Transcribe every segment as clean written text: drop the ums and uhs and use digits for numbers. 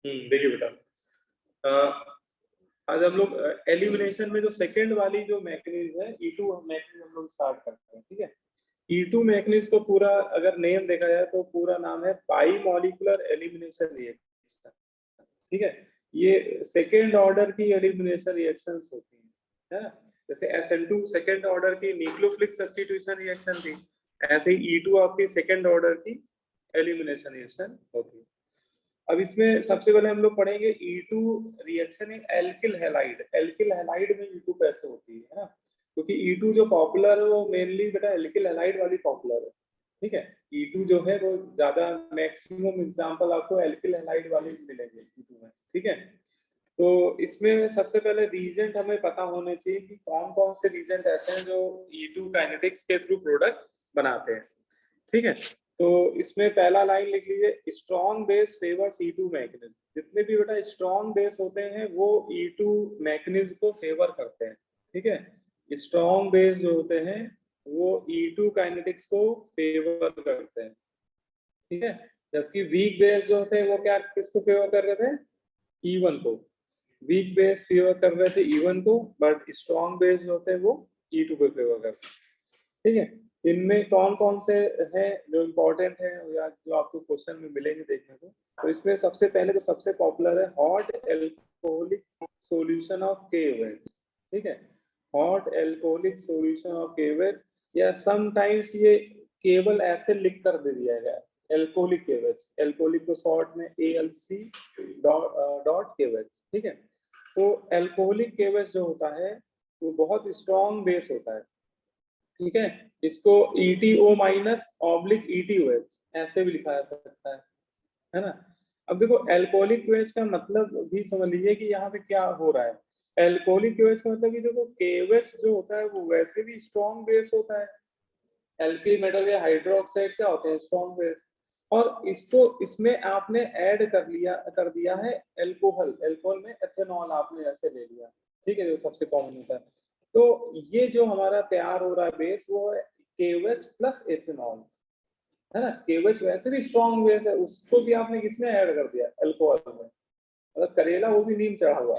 देखिए बेटा, आज हम लोग एलिमिनेशन में जो सेकंड वाली जो मैकेनिज्म है E2 मैकेनिज्म हम लोग स्टार्ट करते हैं। ठीक है, E2 मैकेनिज्म को पूरा अगर नेम देखा जाए तो पूरा नाम है बाई मॉलिक्यूलर एलिमिनेशन रिएक्शन। ठीक है, ये सेकेंड ऑर्डर की एलिमिनेशन रिएक्शंस होती है ना। जैसे SN2 सेकेंड ऑर्डर की न्यूक्लियोफिलिक सब्स्टिट्यूशन रिएक्शन थी, ऐसे ही E2 आपकी सेकेंड ऑर्डर की एलिमिनेशन रिएक्शन होती है। अब इसमें सबसे पहले हम लोग पढ़ेंगे E2 reaction in alkyl halide. Alkyl halide में E2 कैसे होती है ना, क्योंकि E2 जो पॉपुलर है वो मेनली बेटा एल्किल हैलाइड वाली पॉपुलर है। ठीक है, E2 जो है वो ज्यादा मैक्सिमम एग्जांपल आपको एल्किल हैलाइड वाले मिलेंगे E2 में। ठीक है, तो इसमें सबसे पहले रीजेंट हमें पता होने चाहिए कि कौन कौन से रीजेंट ऐसे हैं जो E2 काइनेटिक्स के थ्रू प्रोडक्ट बनाते हैं। ठीक है, तो इसमें पहला लाइन लिख लीजिए, strong base favours E2 mechanism. जितने भी बेटा स्ट्रॉन्ग बेस होते हैं वो E2 मैकेनिज्म को फेवर करते हैं। ठीक है, स्ट्रॉन्ग बेस जो होते हैं वो E2 काइनेटिक्स को फेवर करते हैं। ठीक है, जबकि वीक बेस जो होते हैं वो क्या किसको फेवर कर रहे थे, E1 को। वीक बेस फेवर कर रहे थे E1 को, बट स्ट्रॉन्ग बेस जो होते हैं वो E2 को फेवर करते हैं। ठीक है, इनमें कौन कौन से हैं जो इम्पोर्टेंट है या जो आपको क्वेश्चन में मिलेंगे देखने को। तो इसमें सबसे पहले तो सबसे पॉपुलर है hot alcoholic solution of KOH। ठीक है, hot alcoholic solution of KOH, या समटाइम्स ये केवल ऐसे लिख कर दे दिया गया एल्कोहलिक KOH। एल्कोहलिक को शॉर्ट में ALC.KOH। ठीक है, तो एल्कोहलिक KOH जो होता है वो बहुत स्ट्रॉन्ग बेस होता है। ठीक है, इसको ETO माइनस ऑब्लिक ETOH ऐसे भी लिखा जा सकता है ना। अब देखो एल्कोहलिक KOH का मतलब भी समझ लीजिए कि यहाँ पे क्या हो रहा है। एल्कोहलिक KOH का मतलब कि देखो KOH जो होता है वो वैसे भी स्ट्रॉन्ग बेस होता है। एल्किल मेटल या हाइड्रोक्साइड क्या होते हैं, स्ट्रॉन्ग बेस। और इसको इसमें आपने ऐड कर दिया है एल्कोहल। एल्कोहल में एथेनॉल आपने ऐसे ले लिया। ठीक है, जो सबसे कॉमन होता है। तो ये जो हमारा तैयार हो रहा है बेस वो है KOH प्लस एथेनॉल, है ना। KOH वैसे भी स्ट्रॉन्ग बेस है, उसको भी आपने किसमें ऐड कर दिया, अल्कोहल में। मतलब करेला वो भी नीम चढ़ा हुआ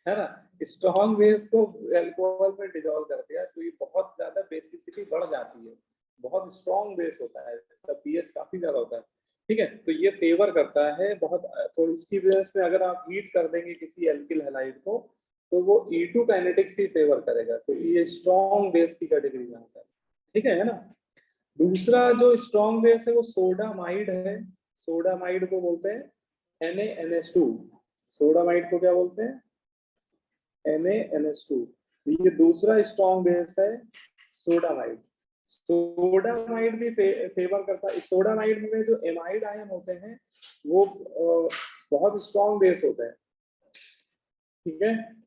है ना। स्ट्रॉन्ग बेस को अल्कोहल में डिजोल्व कर दिया तो ये बहुत ज्यादा बेसिसिटी बढ़ जाती है। बहुत स्ट्रॉन्ग बेस होता है, इसका pH काफी ज्यादा होता है। ठीक है, तो ये फेवर करता है बहुत। तो इसकी वजह से अगर आप हीट कर देंगे किसी एल्किल हैलाइड को तो वो E2 काइनेटिक्स ही फेवर करेगा, तो ये स्ट्रॉन्ग बेस की कैटेगरी में आता है। ठीक है ना। दूसरा जो स्ट्रॉन्ग बेस है वो सोडामाइड है। सोडामाइड को बोलते हैं NaNH2। सोडामाइड को क्या बोलते हैं, NaNH2। ये दूसरा स्ट्रॉन्ग बेस है सोडामाइड। सोडामाइड भी फेवर करता है। सोडामाइड में जो एमाइड आयन होते हैं वो बहुत स्ट्रॉन्ग बेस होते हैं। ठीक है,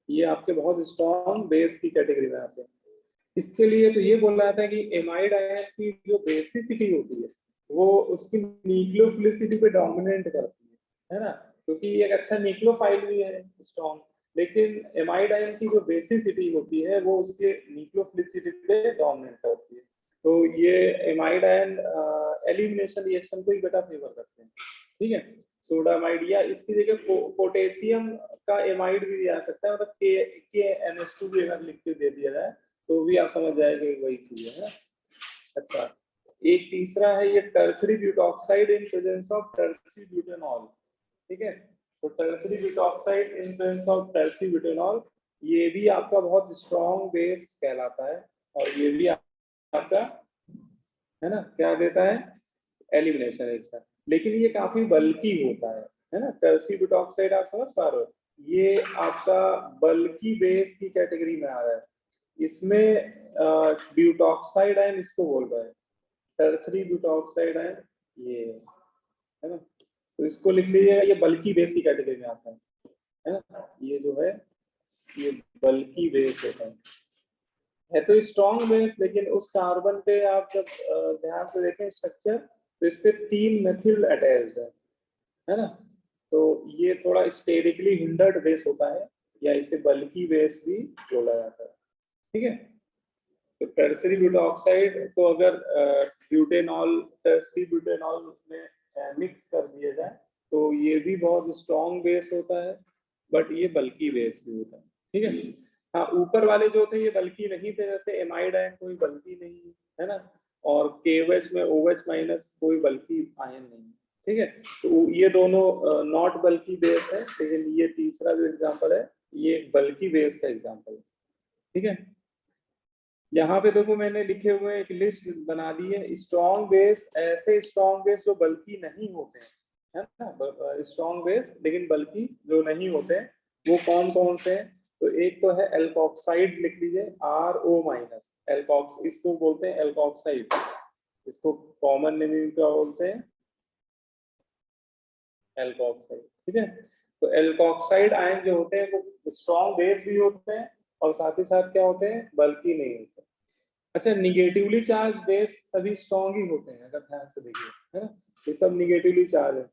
ये आपके बहुत स्ट्रॉन्ग बेस की कैटेगरी में आते हैं। इसके लिए तो ये बोला जाता है कि एमाइड आयन की जो बेसिसिटी होती है वो उसकी न्यूक्लियोफिलिसिटी पे डोमिनेट करती है ना, क्योंकि ये एक अच्छा न्यूक्लियोफाइल भी है स्ट्रॉन्ग। लेकिन एमाइड आयन की जो बेसिसिटी होती है वो उसके न्यूक्लियोफिलिसिटी पे डोमिनेट करती है। तो ये एमाइड आयन एलिमिनेशन रिएक्शन को ही बेटा फेवर करते हैं। ठीक है, सोडामाइड या इसकी जगह पोटेशियम का एमाइड भी दिया जा सकता है, मतलब KNH2 भी अगर लिख के दे दिया जाए तो भी आप समझ जाएंगे वही चीज है। अच्छा, एक तीसरा है ये tertiary butoxide in presence of tertiary butanol. ठीक है, तो tertiary butoxide in presence of tertiary butanol ये भी आपका बहुत स्ट्रॉन्ग बेस कहलाता है, और ये भी आपका है ना क्या देता है, एलिमिनेशन रिएक्शन। लेकिन ये काफी बल्की होता है ना। टर्सरी ब्यूटॉक्साइड आप समझ पा रहे हो, ये आपका बल्की बेस की कैटेगरी में आ रहा है। इसमें ब्यूटॉक्साइड आयन इसको बोल रहा है, टर्सरी ब्यूटॉक्साइड आयन ये है ना। तो इसको लिख लीजिएगा, ये बल्की बेस की कैटेगरी में आता है ना। ये जो है ये बल्की बेस होता है तो स्ट्रॉन्ग बेस। लेकिन उस कार्बन पे आप जब ध्यान से देखें स्ट्रक्चर तो इस पे 3 मेथिल अटैच्ड है ना। तो ये थोड़ा स्टेरिकली हिंडर्ड बेस होता है, या इसे बल्की बेस भी बोला जाता है। ठीक है, तो टर्सरी ब्यूटॉक्साइड को अगर ब्यूटेनॉल टर्सरी ब्यूटेनॉल में मिक्स कर दिया जाए तो ये भी बहुत स्ट्रॉन्ग बेस होता है, बट ये बल्की बेस भी होता है, ठीक है। हाँ, ऊपर वाले जो थे ये बल्की नहीं थे, जैसे एमाइड आयन कोई बल्की नहीं है ना, और KOH में OH माइनस कोई बल्की आयन नहीं, ठीक है। तो ये दोनों नॉट बल्की बेस है, लेकिन ये तीसरा जो एग्जांपल है ये बल्की बेस का एग्जांपल है, ठीक है। यहाँ पे देखो मैंने लिखे हुए एक लिस्ट बना दी है, स्ट्रॉन्ग बेस, ऐसे स्ट्रॉन्ग बेस जो बल्की नहीं होते हैं, है ना, स्ट्रॉन्ग बेस लेकिन बल्की जो नहीं होते हैं वो कौन कौन से हैं। तो एक तो है एल्कोक्साइड, लिख लीजिए RO माइनस, एल्कोक्स इसको बोलते हैं एल्कोक्साइड, इसको कॉमन नेम क्या बोलते हैं, एल्कोक्साइड, ठीक है। तो एल्कोक्साइड आयन जो होते हैं वो स्ट्रॉन्ग बेस भी होते हैं और साथ ही साथ क्या होते हैं, बल्की नहीं होते। अच्छा, निगेटिवली चार्ज बेस सभी स्ट्रॉन्ग ही होते हैं, अगर ध्यान से देखिए, है ना, ये सब निगेटिवली चार्ज है।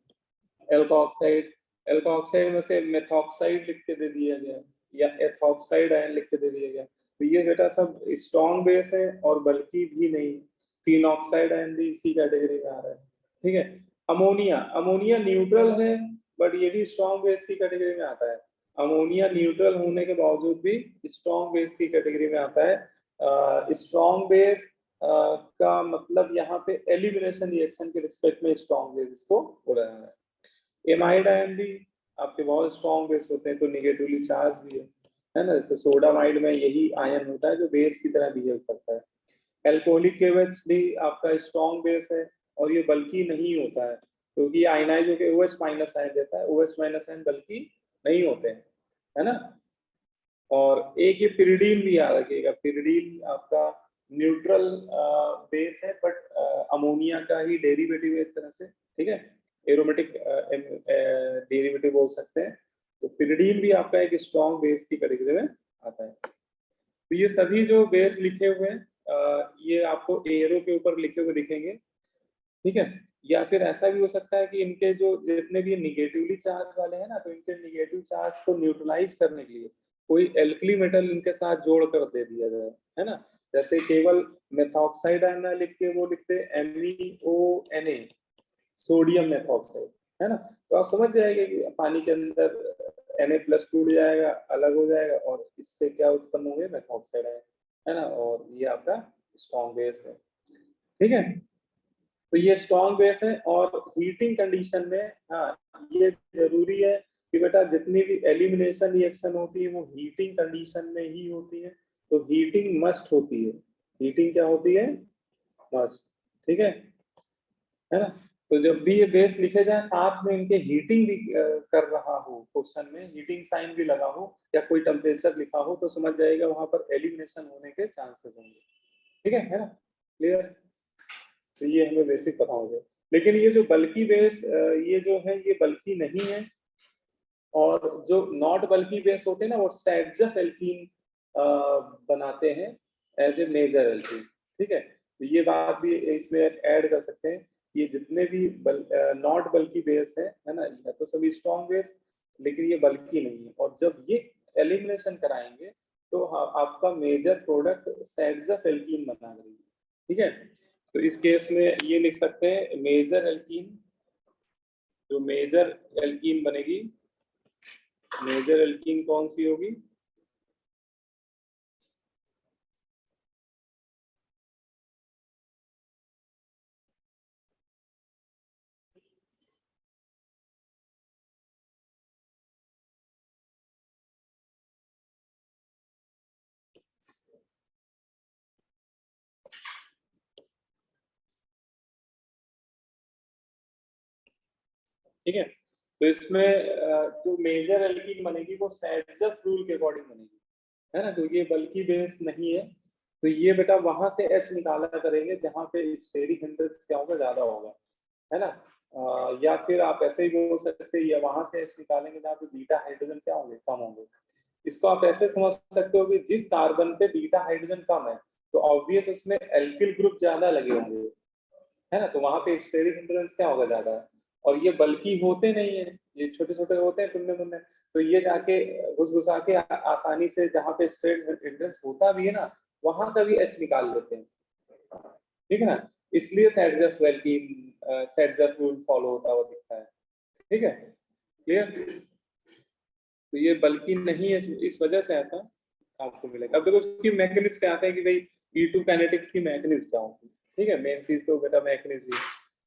एल्कोक्साइड, एल्कोक्साइड में से मेथॉक्साइड लिख के दे दिया गया, या एथॉक्साइड आयन लिख के दे दिया गया, तो ये बेटा सब स्ट्रॉन्ग बेस है और बल्कि भी नहीं। फिनॉक्साइड आयन भी इसी कैटेगरी में आ रहा है, ठीक है। अमोनिया, अमोनिया न्यूट्रल है बट ये भी स्ट्रॉन्ग बेस की कैटेगरी में आता है। अमोनिया न्यूट्रल होने के बावजूद भी स्ट्रॉन्ग बेस की कैटेगरी में आता है। स्ट्रॉन्ग बेस का मतलब यहाँ पे एलिमिनेशन रिएक्शन के रिस्पेक्ट में स्ट्रॉन्ग बेस इसको बोला जा रहा है। एमाइड आयन भी आपके बहुत स्ट्रॉन्ग बेस होते हैं, तो निगेटिवली चार्ज भी है ना, जैसे सोडामाइड में यही आयन होता है जो बेस की तरह बिहेव करता है। एल्कोहलिक KOH भी आपका स्ट्रॉन्ग बेस है और ये बल्कि नहीं होता है, क्योंकि आयनाइज होकर OH माइनस आयन देता है, OH माइनस आयन बल्कि नहीं होते हैं, है ना। और एक ये पिरिडीन भी याद रखिएगा, पिरिडीन आपका न्यूट्रल बेस है बट अमोनिया का ही डेरिवेटिव है एक तरह से, ठीक है, एरोमेटिक डेरिवेटिव बोल सकते हैं। तो पिरिडीन भी आपका एक स्ट्रॉन्ग बेस की कैटेगरी में आता है। तो ये सभी जो बेस लिखे हुए हैं ये आपको एरो के ऊपर लिखे हुए दिखेंगे, ठीक है। या फिर ऐसा भी हो सकता है कि इनके जो जितने भी निगेटिवली चार्ज वाले हैं ना, तो इनके निगेटिव चार्ज को न्यूट्रलाइज करने के लिए कोई एल्कली मेटल इनके साथ जोड़ कर दे दिया जाए, है ना। जैसे केवल मेथॉक्साइड आयन ना लिख के वो लिखते MeONa, सोडियम मेथॉक्साइड, है ना। तो आप समझ जाएंगे कि पानी के अंदर Na+ टूट जाएगा, अलग हो जाएगा और इससे क्या उत्पन्न होंगे, मेथॉक्साइड आयन, है ना, और ये आपका स्ट्रॉन्ग बेस है, ठीक है। तो ये स्ट्रॉन्ग बेस है और हीटिंग कंडीशन में, हाँ, ये जरूरी है कि बेटा जितनी भी एलिमिनेशन रिएक्शन होती है वो हीटिंग कंडीशन में ही होती है, तो हीटिंग मस्ट होती है, हीटिंग क्या होती है, मस्ट, ठीक है ना। तो जब भी ये बेस लिखे जाए साथ में इनके हीटिंग भी कर रहा हो, क्वेश्चन में हीटिंग साइन भी लगा हो या कोई टेम्परेचर लिखा हो, तो समझ जाएगा वहां पर एलिमिनेशन होने के चांसेस होंगे, ठीक है ना, क्लियर। तो ये हमें बेसिक पता होगा। लेकिन ये जो बल्की बेस ये जो है ये बल्की नहीं है, और जो नॉट बल्की बेस होते हैं ना वो सैडजफ एल्कीन बनाते हैं एज ए मेजर एल्कीन, ठीक है। तो ये बात भी इसमें ऐड कर सकते हैं, ये जितने भी नॉट बल्की बेस है ना, या तो सभी स्ट्रॉन्ग बेस लेकिन ये बल्की नहीं है, और जब ये एलिमिनेशन कराएंगे तो आपका मेजर प्रोडक्ट सैडजफ एल्कीन बना देंगे, ठीक है। तो इस केस में ये लिख सकते हैं मेजर एल्कीन, जो मेजर एल्कीन बनेगी, मेजर एल्कीन कौन सी होगी, ठीक है। तो इसमें जो मेजर एल्कीन बनेगी वो सैडजफ रूल के अकॉर्डिंग बनेगी, है ना, क्योंकि ये बल्कि बेस नहीं है, तो ये बेटा वहां से H निकाला करेंगे जहां पे स्टेरिक हिंड्रेंस क्या होगा, ज्यादा होगा, है ना। या फिर आप ऐसे ही बोल सकते हैं, या वहां से H निकालेंगे जहाँ पे बीटा हाइड्रोजन क्या होंगे, कम होंगे। इसको आप ऐसे समझ सकते हो कि जिस कार्बन पे बीटा हाइड्रोजन कम है तो ऑब्वियस उसमें एल्किल ग्रुप ज्यादा लगे होंगे, है ना, तो वहां पे स्टेरिक हिंड्रेंस क्या होगा, ज्यादा है। और ये बल्कि होते नहीं है, ये छोटे छोटे होते हैं टुन्ने मुन्ने, तो ये जाके घुस के आसानी से जहाँ पे स्टेरिक हिंड्रेंस होता भी है ना वहां का भी H निकाल लेते हैं, ठीक है ना। इसलिए सेडजफ वेल्किन सेडजफ रूल फॉलो होता हुआ दिखता है, ठीक है, क्लियर। तो ये बल्कि नहीं है, इस वजह से ऐसा आपको मिलेगा। अब देखो उसकी मैकेनिज्म पे आते हैं कि भाई E2 काइनेटिक्स की मैकेनिज्म क्या होती है। ठीक है, मेन चीज तो बेटा मैकेनिज्म।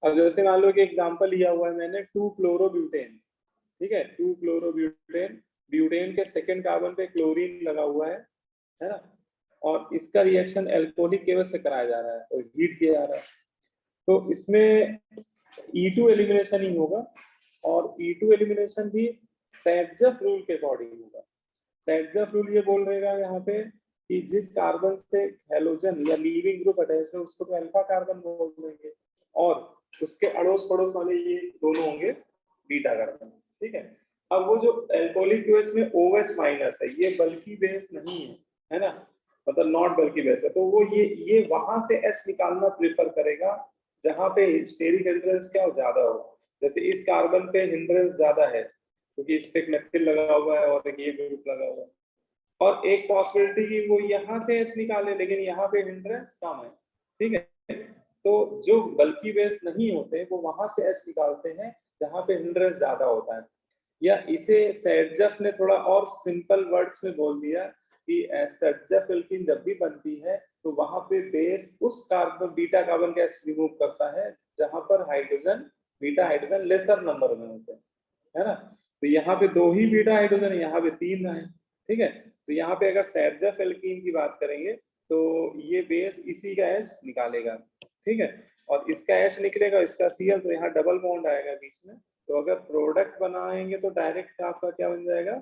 अब जैसे मान लो कि एग्जांपल लिया हुआ है मैंने 2 क्लोरोब्यूटेन। ठीक है, 2 क्लोरोब्यूटेन, ब्यूटेन के सेकंड कार्बन पे क्लोरीन लगा हुआ है ना, और इसका रिएक्शन एल्कोहलिक केवल से कराया जा रहा है और हीट किया जा रहा है। तो इसमें E2 एलिमिनेशन ही होगा, और E2 एलिमिनेशन भी सेडजफ रूल के अकॉर्डिंग होगा। सेडजफ रूल ये बोल रहेगा यहाँ पे कि जिस कार्बन से हेलोजन या लीविंग ग्रुप अटैच है उसको तो अल्फा कार्बन बोल देंगे, और उसके अड़ोस पड़ोस वाले ये दोनों होंगे बीटा कार्बन। ठीक है, अब वो जो एल्कोहलिक बेस में OH माइनस है, ये बल्कि बेस नहीं है ना, मतलब नॉट बल्कि बेस है, तो वो ये वहां से H निकालना प्रेफर करेगा जहां पे स्टेरिक हिंड्रेंस क्या ज्यादा हो। जैसे इस कार्बन पे हिंड्रेंस ज्यादा है क्योंकि इस पे एक मेथिल लगा हुआ है और एक ये ग्रुप लगा हुआ है, और एक पॉसिबिलिटी की वो यहाँ से H निकाले लेकिन यहाँ पे हिंड्रेंस कम है। ठीक है, तो जो बल्कि बेस नहीं होते वो वहां से H निकालते हैं जहाँ पे हिंड्रेंस ज्यादा होता है। या इसे सेडजफ ने थोड़ा और सिंपल वर्ड्स में बोल दिया कि सेडजफ एल्कीन जब भी बनती है तो वहां पे बेस उस carbon beta carbon gas remove करता है जहां पर hydrogen beta hydrogen laser number में होते हैं, है ना। तो यहाँ पे 2 ही बीटा हाइड्रोजन है, यहाँ पे 3 है। ठीक है, तो यहाँ पे अगर सेडजफ एल्कीन की बात करेंगे तो ये बेस इसी का H निकालेगा। ठीक है, और इसका H निकलेगा, इसका Cl, तो यहाँ डबल बॉन्ड आएगा बीच में। तो अगर प्रोडक्ट बनाएंगे तो डायरेक्ट आपका क्या बन जाएगा,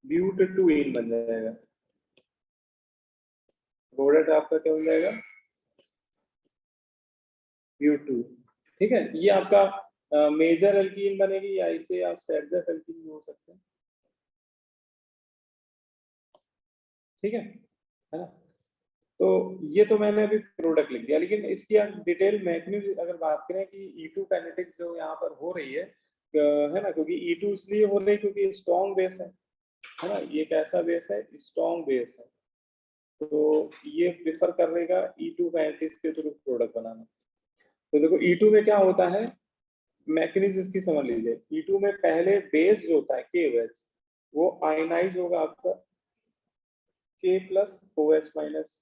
ब्यूटेटुईन बन जाएगा। प्रोडक्ट आपका क्या बन जाएगा, ब्यूटू। ठीक है, ये आपका मेजर एल्कीन बनेगी, या इसे आप सेडजफ एल्कीन भी हो सकते हैं। ठीक है ना। तो ये तो मैंने अभी प्रोडक्ट लिख दिया, लेकिन इसकी डिटेल मैकेनिज्म अगर बात करें कि E2 काइनेटिक्स जो यहाँ पर हो रही है ना, क्योंकि E2 इसलिए हो रही है क्योंकि स्ट्रॉन्ग बेस है ना, ये कैसा बेस है, स्ट्रॉन्ग बेस है, तो ये प्रेफर करेगा E2 काइनेटिक्स के थ्रू प्रोडक्ट बनाना। तो देखो E2 में क्या होता है, मैकेनिज्म इसकी समझ लीजिए। E2 में पहले बेस जो होता है KOH, वो आयनाइज होगा आपका K प्लस OH माइनस,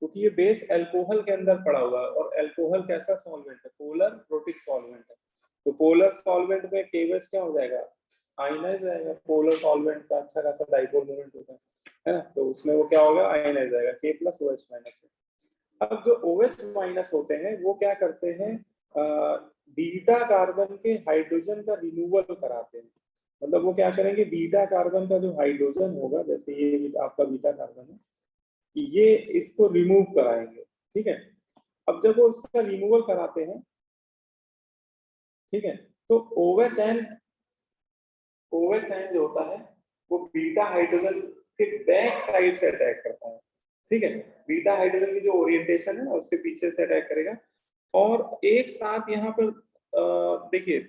क्योंकि ये बेस अल्कोहल के अंदर पड़ा हुआ है, और अल्कोहल कैसा सॉल्वेंट है, पोलर प्रोटिक सॉल्वेंट है। तो पोलर सॉल्वेंट में KOH क्या हो जाएगा, आयनाइज जाएगा। पोलर सॉल्वेंट का अच्छा खासा डाइपोल मोमेंट होता है ना, तो उसमें वो क्या होगा, आयनाइज जाएगा K प्लस OH माइनस। अब जो OH माइनस होते हैं वो क्या करते हैं, बीटा कार्बन के हाइड्रोजन का रिमूवल कराते हैं। मतलब वो क्या करेंगे, बीटा कार्बन का जो हाइड्रोजन होगा, जैसे ये आपका बीटा कार्बन है, ये इसको रिमूव कराएंगे। ठीक है, अब जब वो इसका रिमूवल कराते हैं, ठीक है, तो OH जो होता है वो बीटा हाइड्रोजन के बैक साइड से अटैक करता है। ठीक है, बीटा हाइड्रोजन की जो ओरिएंटेशन है ना उसके पीछे से अटैक करेगा, और एक साथ यहाँ पर देखिए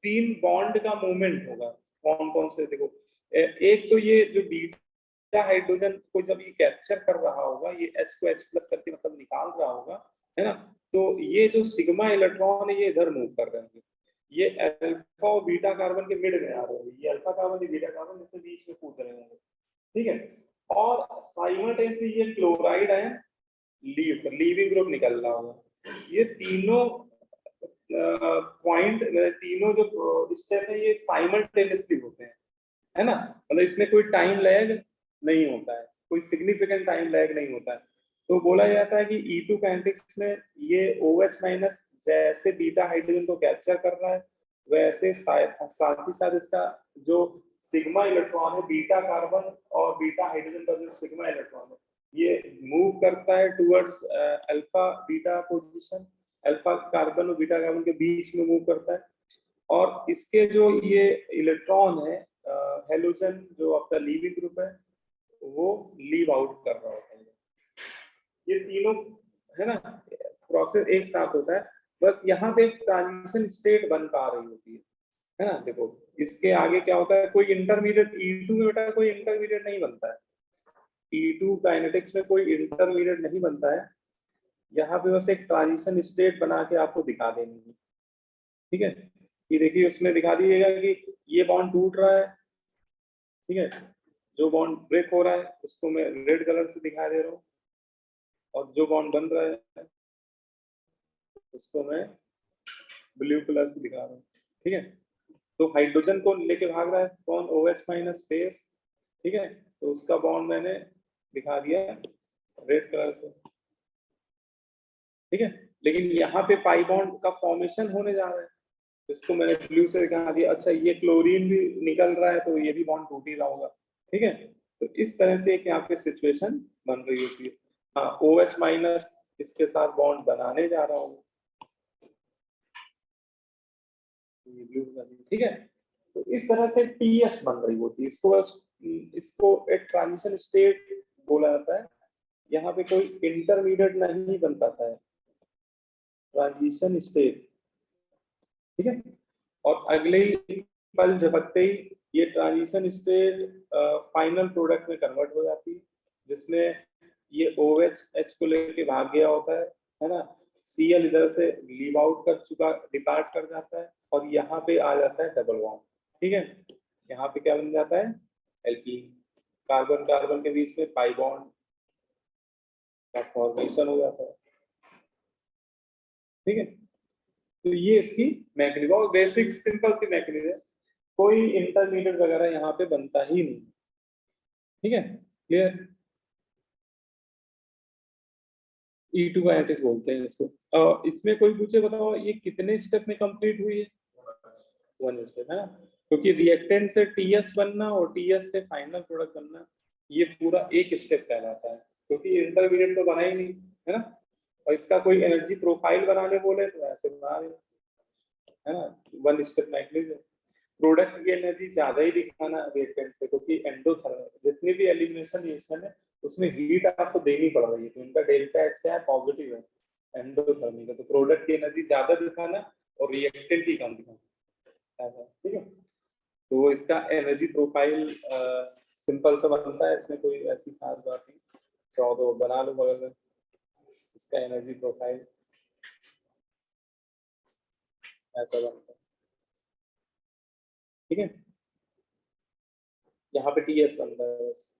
3 बॉन्ड का मूवमेंट होगा। कौन कौन से, देखो एक तो ये जो बीटा हाइड्रोजन को जब ये कैप्चर कर रहा होगा, ये H को H प्लस करके मतलब निकाल रहा होगा, है ना, तो ये जो सिग्मा इलेक्ट्रॉन है ये इधर मूव कर रहे हैं, ये अल्फा और बीटा कार्बन के मिड में आ रहे हैं, ये अल्फा कार्बन ये बीटा कार्बन इसके बीच में कूद रहे होंगे। ठीक है, और साइमल्टेनियसली ये क्लोराइड आयन लीविंग ग्रुप निकल रहा होगा। ये तीनों पॉइंट, तीनों जो स्टेप है ये साइमल्टेनियसली होते हैं, है ना, मतलब इसमें कोई टाइम लैग नहीं होता है, कोई सिग्निफिकेंट टाइम लैग नहीं होता है। तो बोला जाता है कि E2 काइनेटिक्स में ये OH माइनस जैसे बीटा हाइड्रोजन को कैप्चर कर रहा है, वैसे साथ ही साथ इसका जो सिग्मा इलेक्ट्रॉन है, बीटा कार्बन और बीटा हाइड्रोजन का जो सिग्मा इलेक्ट्रॉन है, ये मूव करता है towards alpha beta position, alpha carbon और बीटा कार्बन के बीच में मूव करता है, और इसके जो ये इलेक्ट्रॉन है हेलोजन जो आपका लीविंग ग्रुप है वो लीव आउट कर रहा होता है। ये तीनों, है ना, प्रोसेस एक साथ होता है, बस यहाँ पे ट्रांजिशन स्टेट बन पा रही होती है ना। देखो इसके आगे क्या होता है, कोई इंटरमीडिएट E2 में बेटा कोई इंटरमीडिएट नहीं बनता है, E2 काइनेटिक्स में कोई इंटरमीडिएट नहीं बनता है, यहाँ पे बस एक ट्रांजिशन स्टेट बना के आपको दिखा देनी है। ठीक है, कि देखिए उसमें दिखा दीजिएगा कि ये बॉन्ड टूट रहा है, ठीक है, जो बॉन्ड ब्रेक हो रहा है उसको मैं रेड कलर से दिखा दे रहा हूँ, और जो बॉन्ड बन रहा है उसको मैं ब्लू कलर से दिखा रहा हूँ, ठीक है। तो हाइड्रोजन को लेके भाग रहा है कौन, OH माइनस बेस, ठीक है, तो उसका बॉन्ड मैंने दिखा दिया रेड कलर से, ठीक है। लेकिन यहाँ पे पाई बॉन्ड का फॉर्मेशन होने जा रहा है, इसको मैंने ब्लू से दिखा दिया। अच्छा, ये क्लोरीन भी निकल रहा है तो ये भी बॉन्ड टूट ही रहा होगा, ठीक है। तो इस तरह से एक यहाँ पे सिचुएशन बन रही होती है। हाँ, OH माइनस इसके साथ बॉन्ड बनाने जा रहा हूँ, ब्लू, ठीक है। तो इस तरह से TS बन रही होती है, इसको एक ट्रांजिशन स्टेट बोला जाता है। यहाँ पे कोई इंटरमीडिएट नहीं बन पाता है, ट्रांजिशन स्टेट, ठीक है। और अगले ही पल झपकते ही ये ट्रांजिशन स्टेट फाइनल प्रोडक्ट में कन्वर्ट हो जाती है, जिसमें ये OH H को लेके भाग गया होता है ना, Cl इधर से लीव आउट कर चुका, डिपार्ट कर जाता है, और यहाँ पे आ जाता है डबल बॉन्ड, ठीक है। यहाँ पे क्या बन जाता है, एल्कीन, कार्बन कार्बन के बीच में पाई बॉन्ड का फॉर्मेशन हो जाता है, ठीक है। तो ये इसकी मैकेनिज्म, और बेसिक सिंपल सी मैकेनिज्म है, कोई इंटरमीडिएट वगैरह यहाँ पे बनता ही नहीं, ठीक है, क्लियर। E2 काइनेटिक्स बोलते हैं इसको। इसमें कोई पूछे बताओ ये कितने स्टेप में कंप्लीट हुई है, 1 स्टेप है ना, क्योंकि रिएक्टेंट से TS बनना और TS से फाइनल प्रोडक्ट बनना ये पूरा एक स्टेप कहलाता है, क्योंकि इंटरमीडिएट तो बना ही नहीं, है ना। और इसका कोई एनर्जी प्रोफाइल बनाने बोले तो ऐसे बना रहे, है ना, 1 स्टेप मैकेनिज्म। प्रोडक्ट की एनर्जी ज्यादा ही दिखाना रिएक्टेंट से, क्योंकि एंडोथर्मल जितनी भी एलिमिनेशन रिएक्शन है उसमें हीट आपको देनी पड़ रही है, तो इनका डेल्टा एच क्या है, पॉजिटिव है एंडोथर्मिक है, तो प्रोडक्ट की एनर्जी ज्यादा दिखाना और रिएक्टेंट की कम दिखाना, ठीक है। तो इसका एनर्जी प्रोफाइल सिंपल सा बनता है, इसमें कोई ऐसी खास बात नहीं, चाहो तो बना लो बगल में इसका एनर्जी प्रोफाइल, ऐसा बनता है, ठीक है। यहाँ पे TS बनता है बस।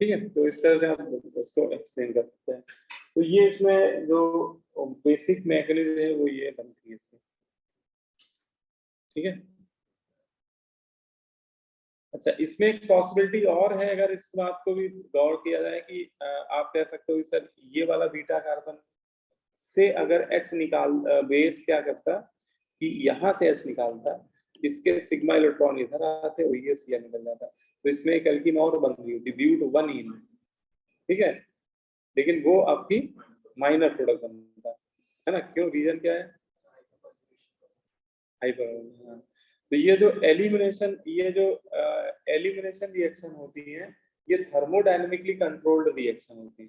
ठीक है, तो इस तरह से हम इसको एक्सप्लेन कर सकते हैं। तो ये इसमें जो बेसिक मैकेनिज्म है वो ये बनती है इसमें, ठीक है। अच्छा, इसमें एक पॉसिबिलिटी और है, अगर इस बात को भी गौर किया जाए कि आप कह सकते हो कि सर ये वाला बीटा कार्बन से अगर H निकाल, बेस क्या करता कि यहाँ से H निकालता, इसके सिग्मा इलेक्ट्रॉन इधर आते और ये Cl निकल जाता, तो इसमें एक एल्कीन और बन रही होती, ब्यूट 1ene, ठीक है। लेकिन वो आपकी माइनर प्रोडक्ट बनता है ना, क्यों, रीजन क्या है, हाइपर। तो ये जो एलिमिनेशन रिएक्शन होती है, ये थर्मोडायनेमिकली कंट्रोल्ड रिएक्शन होती है।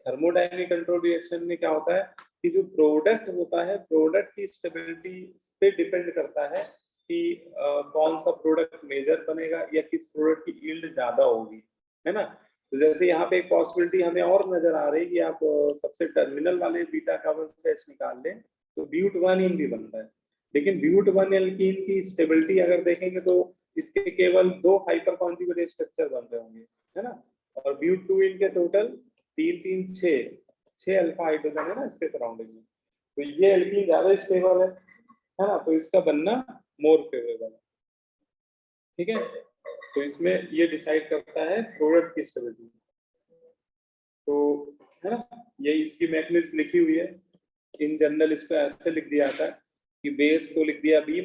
थर्मोडायनेमिक कंट्रोल रिएक्शन में क्या होता है कि जो प्रोडक्ट होता है, प्रोडक्ट की स्टेबिलिटी पे डिपेंड करता है कि कौन सा प्रोडक्ट मेजर बनेगा या किस प्रोडक्ट की यील्ड ज्यादा होगी, है ना। तो जैसे यहाँ पे एक पॉसिबिलिटी हमें और नजर आ रही है कि आप सबसे टर्मिनल वाले बीटा कार्बन से H निकाल लें तो ब्यूट 1ene भी बनता है, लेकिन ब्यूट 1 एल्कीन की स्टेबिलिटी अगर देखेंगे तो इसके केवल 2 हाइपर कॉन्जुगेट स्ट्रक्चर बन रहे होंगे, है ना। और ब्यूट 2ene के टोटल 3 3 6 अल्फा हाइड्रोजन है ना इसके सराउंडिंग में, तो ये एल्कीन ज्यादा स्टेबल है ना, तो इसका बनना मोर फेवरेबल है, ठीक है। तो इसमें ये डिसाइड करता है प्रोडक्ट की स्टेबिलिटी, तो है ना, ये इसकी मैकेनिज्म लिखी हुई है। इन जनरल इसको ऐसे लिख दिया था कि बेस को लिख दिया B-,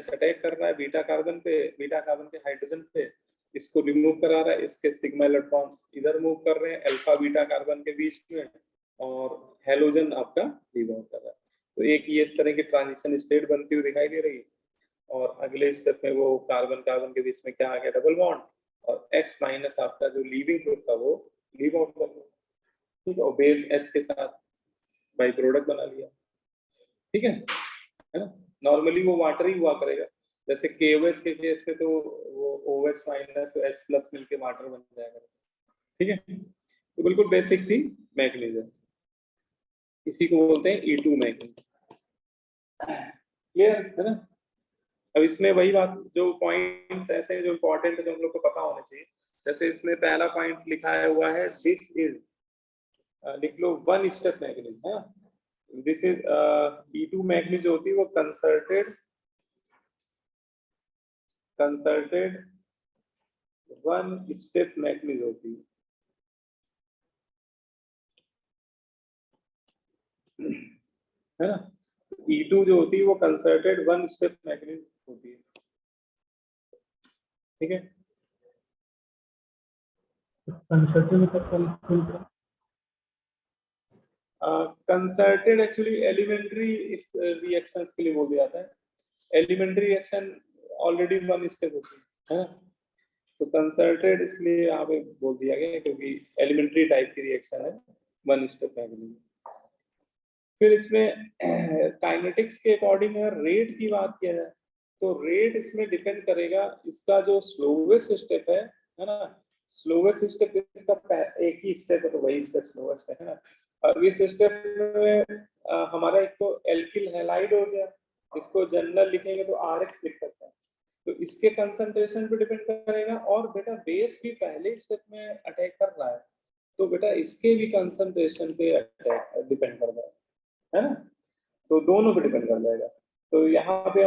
अटैक कर रहा है बीटा कार्बन के हाइड्रोजन पे, इसको रिमूव करा रहा है, इसके सिग्मा इलेक्ट्रॉन इधर मूव कर रहे हैं अल्फा बीटा कार्बन के बीच में, और हेलोजन आपका लीव आउट कर रहा है। तो एक ये इस तरह की ट्रांजिशन स्टेट बनती हुई दिखाई दे रही है, और अगले स्टेप में वो कार्बन कार्बन के बीच में क्या आ गया, डबल बॉन्ड, और X माइनस आपका जो लीविंग ग्रुप था वो लीव आउट कर गया, ठीक है, और बेस H के साथ बाई प्रोडक्ट बना लिया, ठीक है ना। नॉर्मली वो वाटर ही हुआ करेगा, जैसे KOH के केस पे तो वो OH माइनस तो H प्लस मिलके वाटर बन जाएगा, ठीक है। तो बिल्कुल बेसिक सी मैकेनिज्म, इसी को बोलते हैं E2 मैकेनिज्म, क्लियर है ना। अब इसमें वही बात, जो पॉइंट्स ऐसे हैं जो इंपॉर्टेंट है, जो हम लोग को पता होने चाहिए, जैसे इसमें पहला पॉइंट लिखा हुआ है दिस इज, लिख लो वन स्टेप मैकेनिज्म है, दिस इज E2 मैकेनिज्म होती है वो कंसर्टेड वन स्टेप मैकेनिज्म होती है ना। E2 जो होती है वो कंसर्टेड वन स्टेप मैकेनिज्म होती है, ठीक है। कंसर्टेड एक्चुअली एलिमेंट्री रिएक्शंस के लिए बोल दिया जाता है, elementary reaction already one step होती है ना, तो कंसर्टेड इसलिए यहाँ पे बोल दिया गया क्योंकि एलिमेंट्री टाइप की रिएक्शन है, वन स्टेप मैकेनिज्म। फिर इसमें काइनेटिक्स के अकॉर्डिंग अगर रेट की बात किया जाए तो रेट इसमें डिपेंड करेगा, इसका जो स्लोवेस्ट स्टेप है ना, स्लोवेस्ट स्टेप इसका एक ही स्टेप है तो वही स्टेप स्लोवेस्ट है ना। और इस स्टेप में हमारा एक तो एल्किल हैलाइड हो गया, इसको जनरल लिखेंगे तो RX लिख सकते हैं, तो इसके कंसंट्रेशन पे डिपेंड करेगा। और बेटा बेस भी पहले स्टेप में अटैक कर रहा है, तो बेटा इसके भी कंसंट्रेशन पे अटैक डिपेंड कर रहा है ना, तो दोनों पे डिपेंड कर जाएगा। तो यहाँ पे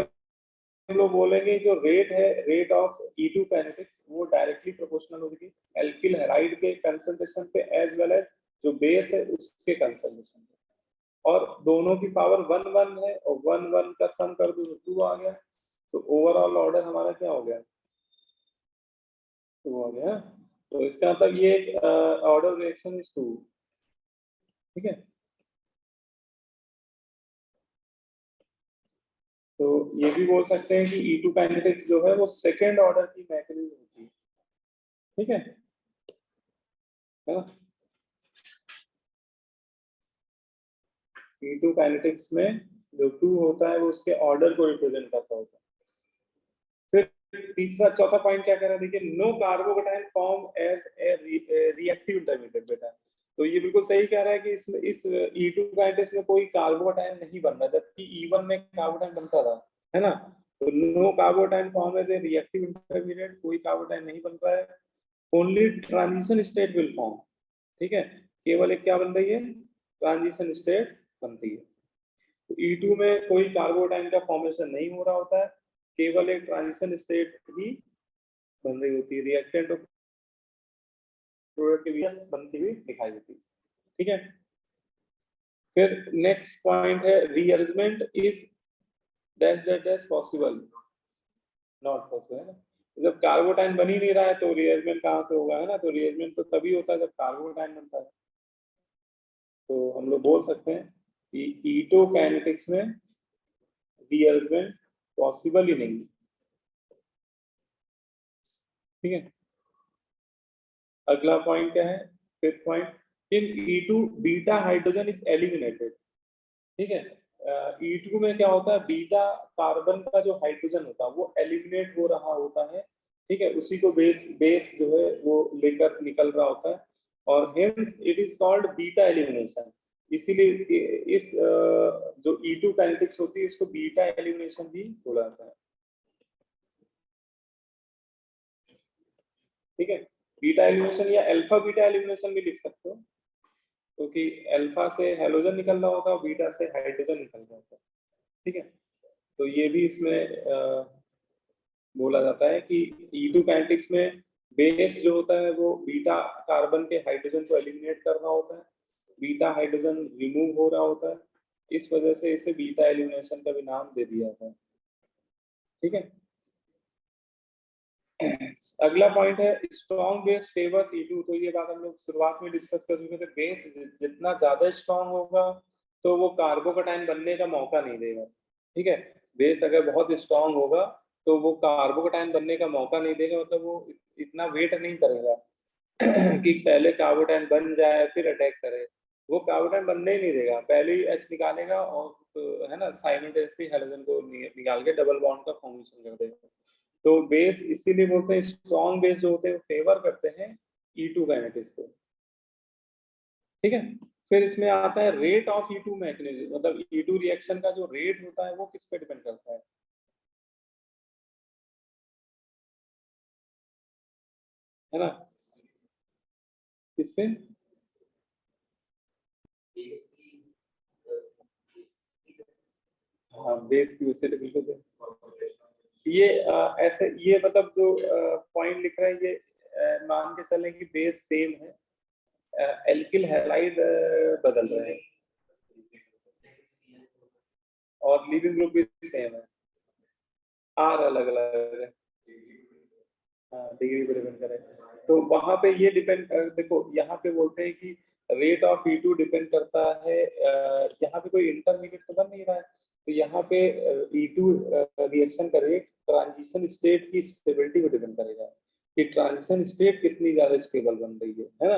हम लोग बोलेंगे जो रेट है, रेट ऑफ E2 काइनेटिक्स, वो डायरेक्टली प्रोपोर्शनल होगी एल्किल हैलाइड के कंसंट्रेशन पे एज वेल एज जो बेस है उसके कंसंट्रेशन पे, और दोनों की पावर 1 1 है, और 1 1 का सम कर दो तो 2 आ गया, तो ओवरऑल ऑर्डर हमारा क्या हो गया, 2 हो गया। तो इसका मतलब ये ऑर्डर रिएक्शन इज 2, ठीक है। तो ये भी बोल सकते हैं कि E2 काइनेटिक्स जो है वो सेकेंड ऑर्डर की मैकेनिज्म होती है, ठीक है ना। E2 काइनेटिक्स में जो 2 होता है वो उसके ऑर्डर को रिप्रेजेंट करता होता है। फिर तीसरा चौथा पॉइंट क्या कह रहा है, देखिए no carbocation form as a reactive intermediate बेटा, तो ये बिल्कुल सही कह रहा है कि इसमें इस E2 काइनेटिक्स में कोई कार्बोकेटाइन नहीं बन रहा, जबकि E1 में कार्बोकेटाइन बनता था, है ना। तो no carbocation form as a reactive intermediate, कोई कार्बोकेटाइन नहीं बन रहा है, only transition state will form, ठीक है, केवल एक क्या बन रही है, ट्रांजिशन स्टेट बनती है। तो E2 में कोई कार्बोकेटाइन का फॉर्मेशन नहीं हो रहा होता है, केवल एक ट्रांजिशन स्टेट ही बन रही होती है, रिएक्टेंट और प्रोडक्ट के बीच बनती हुई दिखाई देती है, ठीक है। फिर नेक्स्ट पॉइंट है rearrangement is dash dash dash possible, not possible, है ना। जब कार्बोटाइन बन ही नहीं रहा है तो रीअरेंजमेंट कहाँ से होगा, है ना। तो रीअरेंजमेंट तो तभी होता है जब कार्बोटाइन बनता है, तो हम लोग बोल सकते हैं कि ईटो काइनेटिक्स में रीअरेंजमेंट पॉसिबल ही नहीं, ठीक है। अगला पॉइंट क्या है, fifth point, in E2 beta hydrogen is eliminated, ठीक है। E2 में क्या होता है, बीटा कार्बन का जो हाइड्रोजन होता है वो एलिमिनेट हो रहा होता है, ठीक है, उसी को बेस बेस जो है वो लेकर निकल रहा होता है, और hence it is called beta elimination. इसीलिए इस जो E2 काइनेटिक्स होती है इसको बीटा एलिमिनेशन भी बोला जाता है, ठीक है। बीटा एलिमिनेशन या अल्फा बीटा एलिमिनेशन भी लिख सकते हो, क्योंकि अल्फा से हेलोजन निकल रहा होता है और बीटा से हाइड्रोजन निकल रहा होता है, ठीक है। तो ये भी इसमें बोला जाता है कि E2 काइनेटिक्स में बेस जो होता है वो बीटा कार्बन के हाइड्रोजन को एलिमिनेट कर रहा होता है, बीटा हाइड्रोजन रिमूव हो रहा होता है, इस वजह से इसे बीटा एलिमिनेशन का भी नाम दे दिया जाता है, ठीक है। अगला पॉइंट है स्ट्रॉन्ग बेस फेवर्स E2, तो ये बात हम लोग शुरुआत में डिस्कस कर चुके थे, बेस जितना ज्यादा स्ट्रॉन्ग होगा तो वो कार्बोकैटायन बनने का मौका नहीं देगा। ठीक है, बेस अगर बहुत स्ट्रांग होगा तो वो कार्बोकैटायन बनने का मौका नहीं देगा, मतलब वो इतना वेट नहीं करेगा कि पहले कार्बोकैटायन बन जाए फिर अटैक करे। वो कार्बोकैटायन बनने ही नहीं देगा, पहले ही एच निकालेगा और तो है ना साइमल्टेनियसली हाइड्रोजन को निकाल के डबल बॉन्ड का फॉर्मेशन कर देगा। तो बेस इसीलिए बोलते हैं स्ट्रॉन्ग बेस जो होते हैं फेवर करते हैं E2 काइनेटिक्स को। ठीक है, फिर इसमें आता है रेट ऑफ E2 मैकेनिज्म, मतलब E2 रिएक्शन का जो रेट होता है वो किस पे डिपेंड करता है ना, किस पे? हाँ, बेस की वजह से बिल्कुल सही। ये ऐसे ये मतलब जो पॉइंट लिख रहा है ये मान के चलें कि बेस सेम है, एल्किल हैलाइड बदल रहे हैं और लीविंग ग्रुप भी सेम है, आर अलग अलग है। हाँ, डिग्री पे डिपेंड करे तो वहां पे ये डिपेंड, देखो यहाँ पे बोलते हैं कि रेट ऑफ E2 डिपेंड करता है, यहाँ पे कोई इंटरमीडिएट तो बन नहीं रहा है, तो यहाँ पे E2 रिएक्शन का रेट ट्रांजिशन स्टेट की स्टेबिलिटी पे डिपेंड करेगा कि ट्रांजिशन स्टेट कितनी ज्यादा स्टेबल बन रही है ना।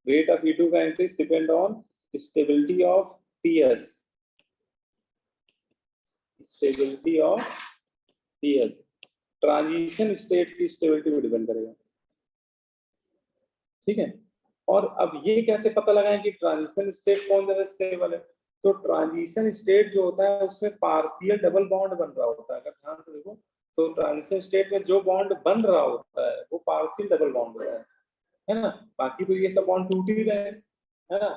रेट ऑफ E2 का increase depend on stability of TS, stability of TS transition state की स्टेबिलिटी पे डिपेंड करेगा। ठीक है, और अब ये कैसे पता लगाएं कि ट्रांजिशन स्टेट कौन ज्यादा स्टेबल है? तो ट्रांजिशन स्टेट जो होता है उसमें पार्शियल डबल बॉन्ड बन रहा होता है, अगर ध्यान से देखो तो ट्रांजिशन स्टेट में जो बॉन्ड बन रहा होता है वो पार्शियल डबल बॉन्ड होता है ना, बाकी तो ये सब बॉन्ड टूट ही रहे हैं, है ना।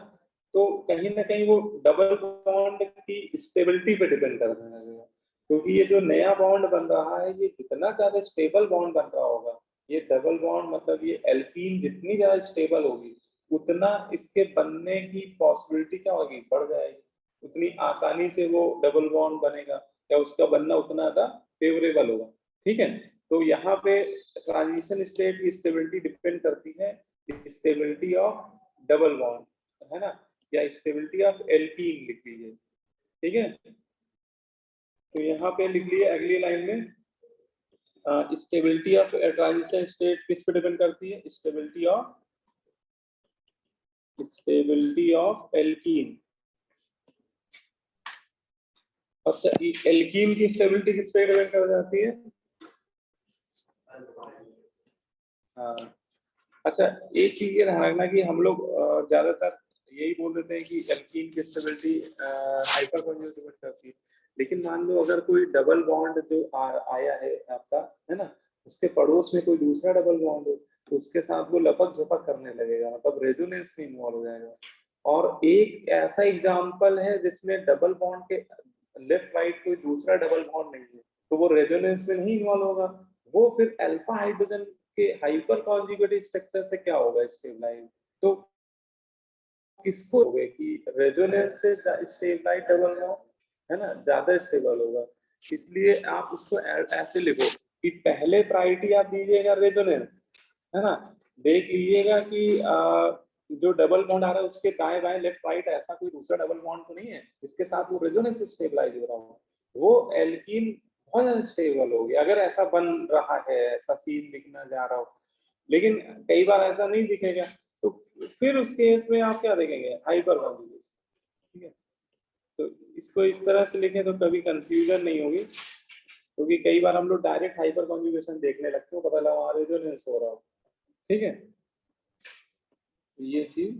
तो कहीं ना कहीं वो डबल बॉन्ड की स्टेबिलिटी पे डिपेंड करता है, क्योंकि ये जो नया बॉन्ड बन रहा है ये जितना ज्यादा स्टेबल बॉन्ड बन रहा होगा, ये डबल बॉन्ड मतलब ये एल्कीन जितनी ज्यादा स्टेबल होगी उतना इसके बनने की पॉसिबिलिटी क्या होगी, बढ़ जाएगी, उतनी आसानी से वो डबल बॉन्ड बनेगा या उसका बनना उतना ज्यादा फेवरेबल होगा। ठीक है, तो यहाँ पे ट्रांजिशन स्टेट की स्टेबिलिटी डिपेंड करती है स्टेबिलिटी ऑफ डबल बॉन्ड, है ना, या स्टेबिलिटी ऑफ एल्कीन लिख लीजिए। ठीक है, तो यहाँ पे लिख लिए अगली लाइन में स्टेबिलिटी ऑफ ट्रांजिशन स्टेट किस पे डिपेंड करती है, स्टेबिलिटी ऑफ एल्कीन। अच्छा, एल्कीन की स्टेबिलिटी किस पे डिपेंड कर जाती है? हाँ, अच्छा, एक चीज ये ध्यान रखना कि हम लोग ज्यादातर यही बोल देते हैं कि एल्कीन की स्टेबिलिटी हाइपर कॉन्जुगेट डिपेंड करती है, लेकिन मान लो अगर कोई डबल बॉन्ड जो आया है आपका, है ना, उसके पड़ोस में कोई दूसरा डबल बॉन्ड हो तो उसके साथ वो लपक झपक करने लगेगा, मतलब रेजोनेंस में इन्वॉल्व हो जाएगा। और एक ऐसा एग्जाम्पल है जिसमें डबल बॉन्ड के लेफ्ट राइट कोई दूसरा डबल बॉन्ड नहीं है तो वो रेजोनेंस में नहीं इन्वॉल्व होगा, वो फिर अल्फा हाइड्रोजन के हाइपर कॉन्जुगेटिव स्ट्रक्चर से क्या होगा, स्टेबलाइज। तो किसको होगा कि रेजोनेंस से स्टेबलाइज डबल बॉन्ड है ना ज्यादा स्टेबल होगा, इसलिए आप उसको ऐसे लिखो कि पहले प्रायोरिटी आप दीजिएगा रेजोनेंस, है ना, देख लीजिएगा कि जो डबल बॉन्ड आ रहा है उसके दाएं बाएं लेफ्ट राइट ऐसा कोई दूसरा डबल बॉन्ड तो नहीं है जिसके साथ वो रेजोनेंस स्टेबलाइज हो रहा हो, वो एल्कीन बहुत ज्यादा स्टेबल होगी अगर ऐसा बन रहा है, ऐसा सीन दिखना जा रहा हो। लेकिन कई बार ऐसा नहीं दिखेगा तो फिर उस केस में आप क्या देखेंगे, हाइपर कॉन्जुगेशन। ठीक है, तो इसको इस तरह से लिखें तो कभी कंफ्यूजन नहीं होगी, क्योंकि कई बार हम लोग डायरेक्ट हाइपर कॉन्जुगेशन देखने लगते हो, पता लगा वहां रेजोनेंस हो रहा हो। ठीक है, ये चीज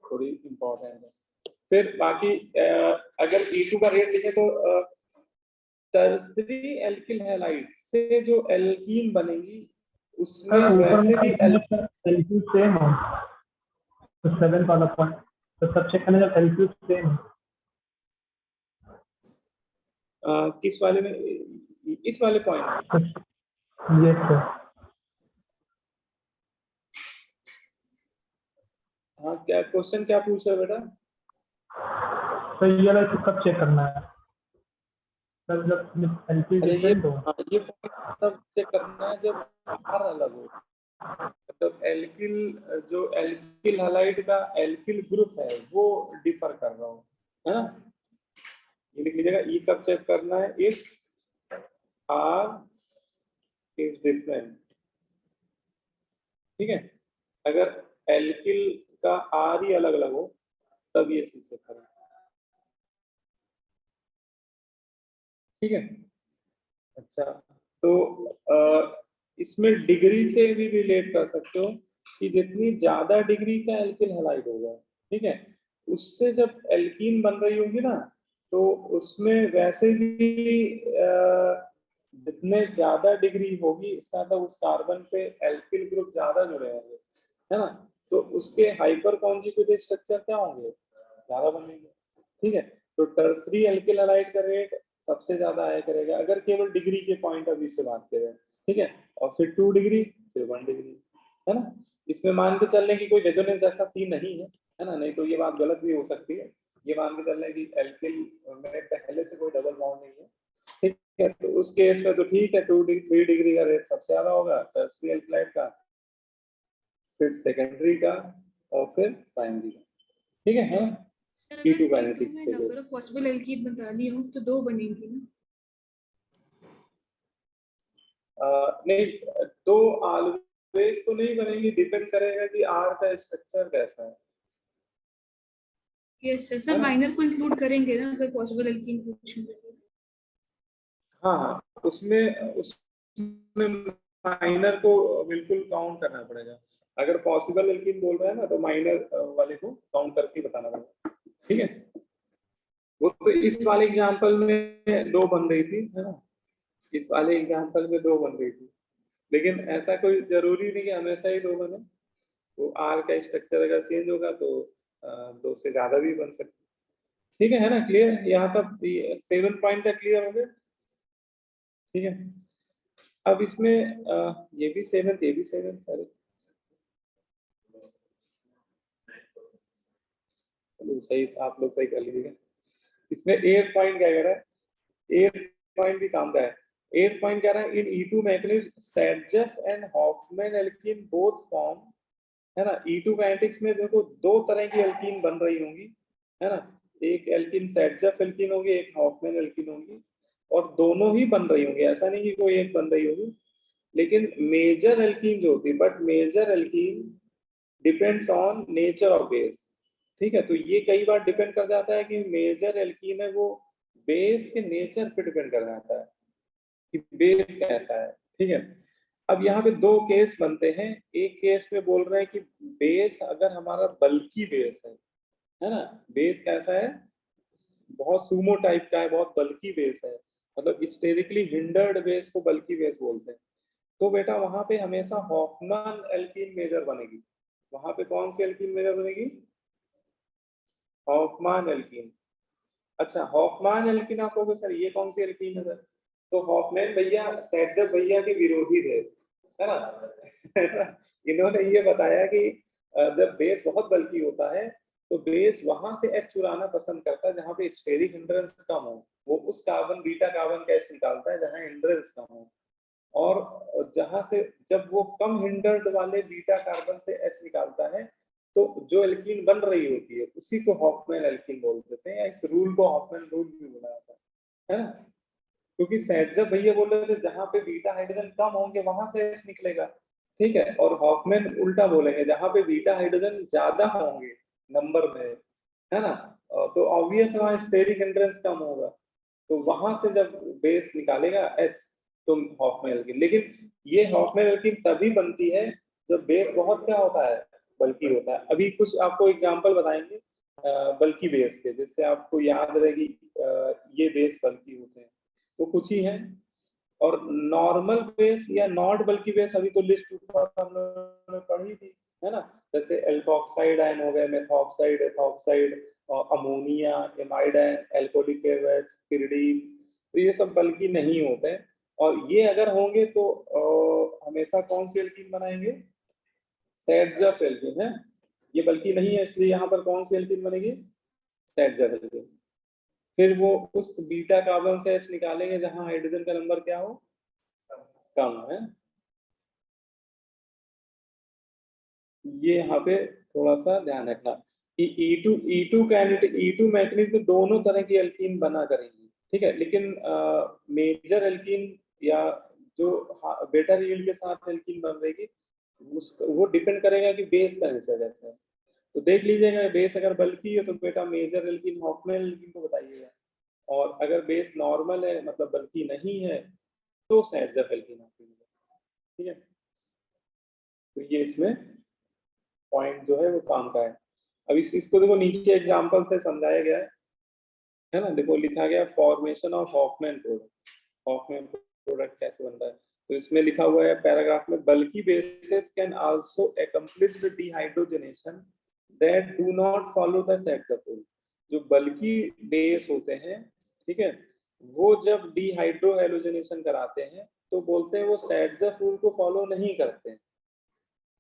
थोड़ी इंपॉर्टेंट है। फिर बाकी अगर E2 का रेट लिखे तो टर्सरी एल्किल हैलाइड से जो एल्कीन बनेगी उसमें वैसे भी एल्किल सेम हो तो 7 वाला पॉइंट तो सब चेक करने का एल्किल सेम है। किस वाले में, इस वाले पॉइंट में? Yes sir. हाँ, क्या क्वेश्चन क्या पूछ रहे हो बेटा? तो ये वाला तो कब चेक करना है सर, जब एल्किल अरे डिफरेंट हो? ये पॉइंट तब चेक करना है जब आर अलग हो, मतलब एल्किल जो एल्किल हैलाइड का एल्किल ग्रुप है वो डिफर कर रहा हो, है ना, ये लिख लीजिएगा। ई कब चेक करना है, इफ आर इज डिफरेंट, ठीक है। अगर एल्किल का आर ही अलग अलग हो तब ये चीज चेक करें, ठीक है। अच्छा, तो इसमें डिग्री से भी रिलेट कर सकते हो कि जितनी ज्यादा डिग्री का एल्किल हैलाइड होगा, ठीक है, उससे जब एल्कीन बन रही होगी ना, तो उसमें वैसे भी जितने ज्यादा डिग्री होगी इसका मतलब उस कार्बन पे एल्किल ग्रुप ज्यादा जुड़े होंगे, है ना, तो उसके हाइपर कॉन्जुगेटेड स्ट्रक्चर क्या होंगे, ज्यादा बनेंगे, ठीक है। तो टर्सरी एल्किल हैलाइड का रेट सबसे ज्यादा आया करेगा अगर केवल डिग्री के पॉइंट ऑफ व्यू से बात करें, ठीक है। और फिर 2 डिग्री, फिर 1 डिग्री, है ना। इसमें मान के चलने की कोई रेजोनेंस जैसा सीन नहीं है ना, नहीं तो ये बात गलत भी हो सकती है। ये मान के चलने की एल्किल में पहले से कोई डबल बॉन्ड नहीं है, ठीक है। तो उस केस में तो ठीक है, 2 डिग्री 3 डिग्री का रेट सबसे ज्यादा होगा टर्सरी एल्किलाइड का, फिर सेकेंडरी का, और फिर प्राइमरी का, ठीक है। हाँ, सर T2 अगर kinetics में के लिए। नंबर ऑफ पॉसिबल एल्कीन बतानी हो तो 2 बनेंगी ना? नहीं, तो ऑलवेज तो नहीं बनेगी, डिपेंड करेगा कि आर का स्ट्रक्चर कैसा है। यस सर, सर माइनर को इंक्लूड करेंगे ना अगर पॉसिबल एल्कीन पूछेंगे तो? हाँ, उसमें माइनर को बिल्कुल काउंट करना पड़ेगा। अगर पॉसिबल एल्कीन बोल रहा है ना तो माइनर वाले को काउंट करके बताना पड़ेगा, ठीक है। वो तो इस वाले एग्जांपल में 2 बन रही थी, है ना, इस वाले एग्जांपल में 2 बन रही थी, लेकिन ऐसा कोई जरूरी नहीं कि हमेशा ही 2 बने। वो आर का स्ट्रक्चर अगर चेंज होगा तो 2 से ज्यादा भी बन सकते, ठीक है ना। क्लियर, यहाँ तक 7 पॉइंट तक क्लियर हो गए, ठीक है। अब इसमें ये भी 7, ये भी 7, अरे चलो सही, आप लोग सही कर लीजिएगा। इसमें 8 पॉइंट क्या कह रहा है, 8 पॉइंट भी काम का है। 8 पॉइंट कह रहा है, इन E2 मैग्नीज Saytzeff and Hofmann alkene both form, है ना। E2 काइनेटिक्स में देखो 2 तरह की एल्कीन बन रही होंगी, है ना। एक एल्कीन सैडजेफ एल्कीन होगी, एक हॉफमैन एल्कीन होगी, और दोनों ही बन रही होंगी, ऐसा नहीं कि कोई एक बन रही होगी। लेकिन मेजर एल्कीन जो होती है, but major alkene depends on nature of base, ठीक है। तो ये कई बार डिपेंड कर जाता है कि मेजर एल्कीन है वो बेस के नेचर पे डिपेंड कर जाता है कि बेस कैसा है, ठीक है। अब यहाँ पे 2 केस बनते हैं। एक केस में बोल रहे हैं कि बेस अगर हमारा बल्की बेस है ना, बेस कैसा है, बहुत सूमो टाइप का है, बहुत बल्की बेस है, मतलब स्टेरिकली हिंडर्ड बेस को बल्की बेस बोलते हैं, तो बेटा वहां पे हमेशा हॉफमैन एल्कीन मेजर बनेगी। वहां पे कौन सी एल्कीन मेजर बनेगी, हॉफमैन एल्कीन। अच्छा, हॉफमैन एल्कीन आप कहोगे सर ये कौन सी एल्कीन है सर, तो हॉफमैन भैया सैडजेफ भैया के विरोधी थे, है ना। इन्होंने ये बताया कि जब बेस बहुत बल्की होता है तो बेस वहां से एच चुराना पसंद करता है जहां पे स्टेरिक हिंड्रेंस कम हो, वो उस कार्बन बीटा कार्बन का एच निकालता है जहां हिंड्रेंस कम हो, और जहां से जब वो कम हिंडर्ड वाले बीटा कार्बन से एच निकालता है तो जो एल्कीन बन रही होती है उसी को हॉफमैन एल्कीन बोल देते हैं, या इस रूल को हॉफमैन रूल भी बोला जाता है ना। क्योंकि सैडजेफ भैया बोल रहे थे जहां पे बीटा हाइड्रोजन कम होंगे वहां से एच निकलेगा, ठीक है, और हॉफमैन उल्टा बोलेंगे जहां पे बीटा हाइड्रोजन ज्यादा होंगे नंबर में, है ना, तो ऑब्वियस वहां स्टेरिक हिंड्रेंस कम होगा, तो वहां से जब बेस निकालेगा एच तो हॉफमैन एल्कीन। लेकिन ये हॉफमैन एल्कीन तभी बनती है जब बेस बहुत क्या होता है, बल्की होता है। अभी कुछ आपको एग्जांपल बताएंगे बल्की बेस के, जिससे आपको याद रहेगी ये बेस बल्की होते हैं, तो कुछ ही हैं। और नॉर्मल बेस या नॉट बल्की बेस अभी तो लिस्ट हम लोगों ने पढ़ी थी, है ना, जैसे एल्कोक्साइड आयन हो गए, methoxide, ethoxide, ammonia, amide ion, alcoholic acid, pyridine, तो ये सब बल्की नहीं होते हैं। और ये अगर होंगे तो हमेशा कौन सी एल्कीन बनाएंगे, सैडजेफ एल्कीन है। ये बल्कि नहीं है इसलिए यहाँ पर कौन सी एल्कीन बनेगी, सैडजेफ एल्कीन। फिर वो उस बीटा कार्बन से एच निकालेंगे जहां हाइड्रोजन का नंबर क्या हो, कम है। ये यहाँ पे थोड़ा सा ध्यान रखना। E2 मैग्नीज में दोनों तरह की एल्कीन बना करेंगी, ठीक है, लेकिन मेजर एल्कीन या जो बेटर यील्ड के साथ एल्कीन बन रहेगी वो डिपेंड करेगा कि बेस का नेचर कैसा है। तो देख लीजिएगा, बेस अगर बल्कि है तो बेटा मेजर एल्कीन हॉफमैन एल्कीन को बताइएगा, और अगर बेस नॉर्मल है मतलब बल्कि नहीं है तो सैडजेफ एल्कीन आपको, ठीक है। तो ये इसमें पॉइंट जो है वो काम का है। अब इसको देखो नीचे एग्जांपल से समझाया गया है ना, देखो लिखा गया formation of Hofmann product. Hofmann product कैसे बनता है, तो इसमें लिखा हुआ है पैराग्राफ में, बल्कि bases can also accomplish the dehydrogenation that do not follow the Saytzeff rule. जो बल्कि बेस होते हैं, ठीक है, वो जब डिहाइड्रो हैलोजनेशन कराते हैं तो बोलते हैं वो सैडजेफ रूल को फॉलो नहीं करते हैं,